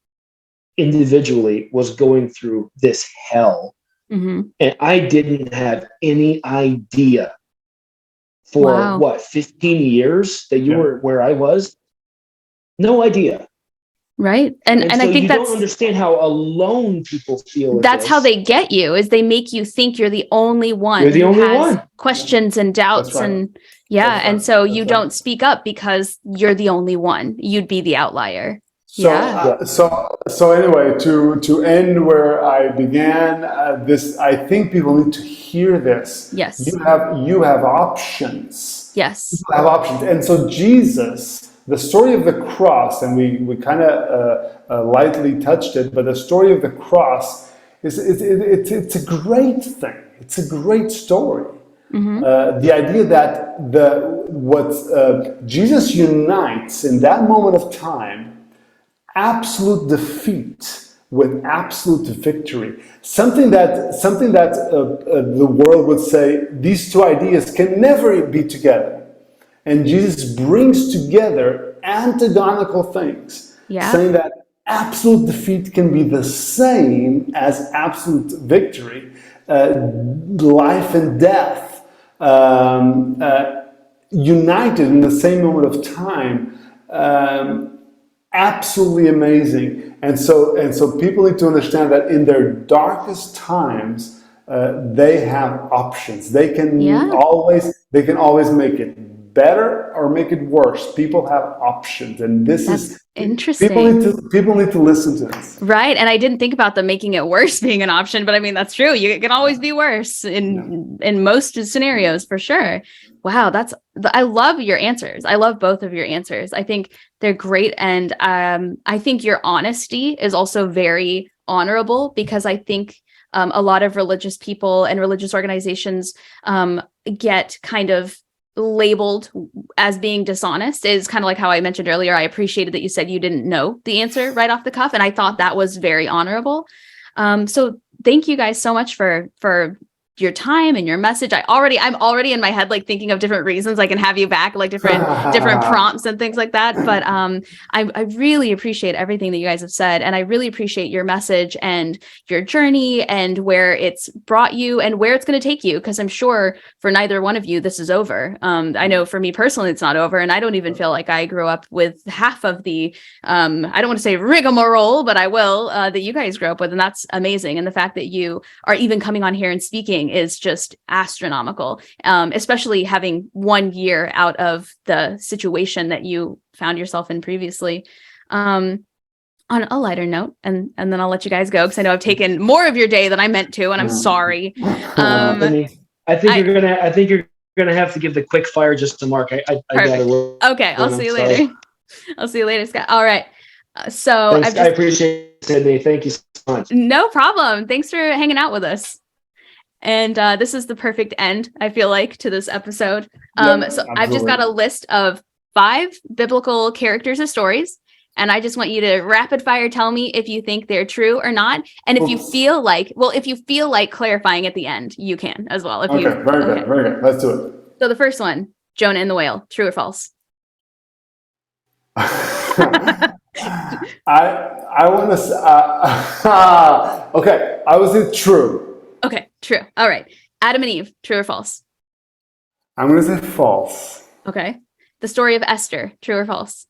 individually was going through this hell. And I didn't have any idea for 15 years that you were where I was. No idea. Right. And so I think you don't understand how alone people feel. That's how they get you, is they make you think you're the only one You're the who only has one. questions and doubts. That's right. And and so you don't speak up because you're the only one. You'd be the outlier. So anyway, to end where I began, I think people need to hear this. Yes. You have options. Yes. You have options, and so Jesus, the story of the cross, and we kind of lightly touched it, but the story of the cross it's a great thing. It's a great story. The idea that what Jesus unites in that moment of time. Absolute defeat with absolute victory. Something that the world would say these two ideas can never be together, and Jesus brings together antagonical things, saying that absolute defeat can be the same as absolute victory, life and death united in the same moment of time. Absolutely amazing, and so people need to understand that in their darkest times, they have options. They can always make it better or make it worse. People have options, and this Interesting. People need to listen to this. Right. And I didn't think about them making it worse being an option, but I mean, that's true. You can always be worse in most scenarios for sure. Wow. I love your answers. I love both of your answers. I think they're great. And I think your honesty is also very honorable, because I think a lot of religious people and religious organizations get kind of labeled as being dishonest. Is kind of like how I mentioned earlier. I appreciated that you said you didn't know the answer right off the cuff, and I thought that was very honorable. So thank you guys so much for your time and your message. I'm already in my head, like thinking of different reasons I can have you back, like different prompts and things like that. But I really appreciate everything that you guys have said. And I really appreciate your message and your journey and where it's brought you and where it's going to take you. Because I'm sure for neither one of you, this is over. I know for me personally, it's not over. And I don't even feel like I grew up with half of the, I don't want to say rigmarole, but I will, that you guys grew up with. And that's amazing. And the fact that you are even coming on here and speaking is just astronomical, especially having 1 year out of the situation that you found yourself in previously. On a lighter note, and then I'll let you guys go, because I know I've taken more of your day than I meant to, and I'm sorry. I think you're gonna have to give the quick fire just to Mark. I gotta work. Okay, I'll see you later. I'll see you later, Scott. All right. So I appreciate it, Sydney. Thank you so much. No problem. Thanks for hanging out with us. And this is the perfect end, I feel like, to this episode. So absolutely. I've just got a list of 5 biblical characters or stories, and I just want you to rapid fire tell me if you think they're true or not. And if you feel like clarifying at the end, you can as well. Very good. Let's do it. So the first one, Jonah and the whale, true or false? I want to say, okay, I would say true. Okay, true. All right. Adam and Eve, true or false? I'm going to say false. Okay. The story of Esther, true or false?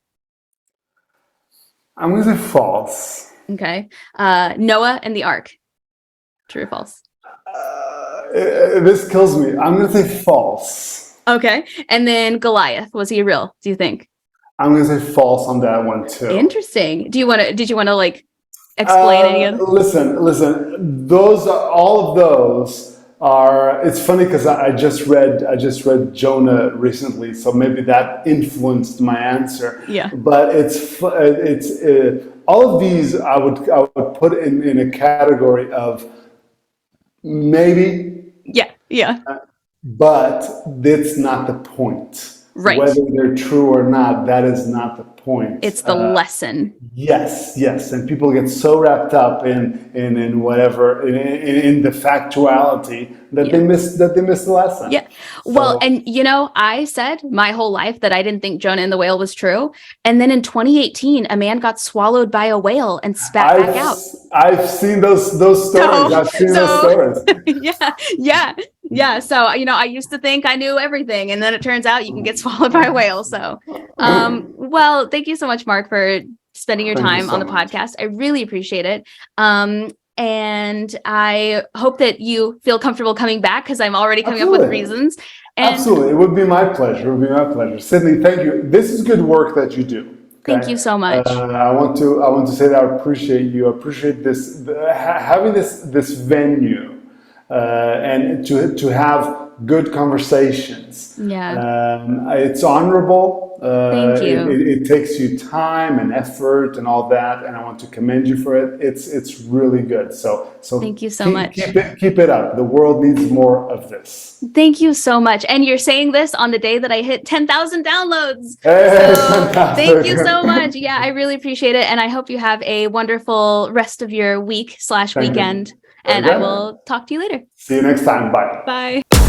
I'm going to say false. Okay. Noah and the ark, true or false? This kills me. I'm going to say false. Okay. And then Goliath, was he real, do you think? I'm going to say false on that one too. Interesting. Did you want to like explain any of them? Listen, all of those are, it's funny because I just read Jonah recently, so maybe that influenced my answer. Yeah. But it's all of these I would put in a category of maybe. Yeah. But that's not the point. Right. Whether they're true or not, that is not the point. It's the lesson. Yes. And people get so wrapped up in whatever in the factuality that they miss the lesson. Yeah. Well, and I said my whole life that I didn't think Jonah and the whale was true, and then in 2018, a man got swallowed by a whale and spat back out. I've seen those stories. I've seen those stories. Yeah. So, I used to think I knew everything, and then it turns out you can get swallowed by a whale. So, well, thank you so much, Mark, for spending your time on the podcast. I really appreciate it. And I hope that you feel comfortable coming back, because I'm already coming up with reasons. And absolutely. It would be my pleasure. Sydney, thank you. This is good work that you do. Okay? Thank you so much. I want to say that I appreciate you. I appreciate having this venue, and to have good conversations. Yeah. It's honorable. Thank you. It takes you time and effort and all that, and I want to commend you for it. It's really good. So thank you so much. Keep it up. The world needs more of this. Thank you so much. And you're saying this on the day that I hit 10,000 downloads. Hey, so thank you so much. Yeah, I really appreciate it. And I hope you have a wonderful rest of your week/weekend. And I will talk to you later. See you next time. Bye. Bye.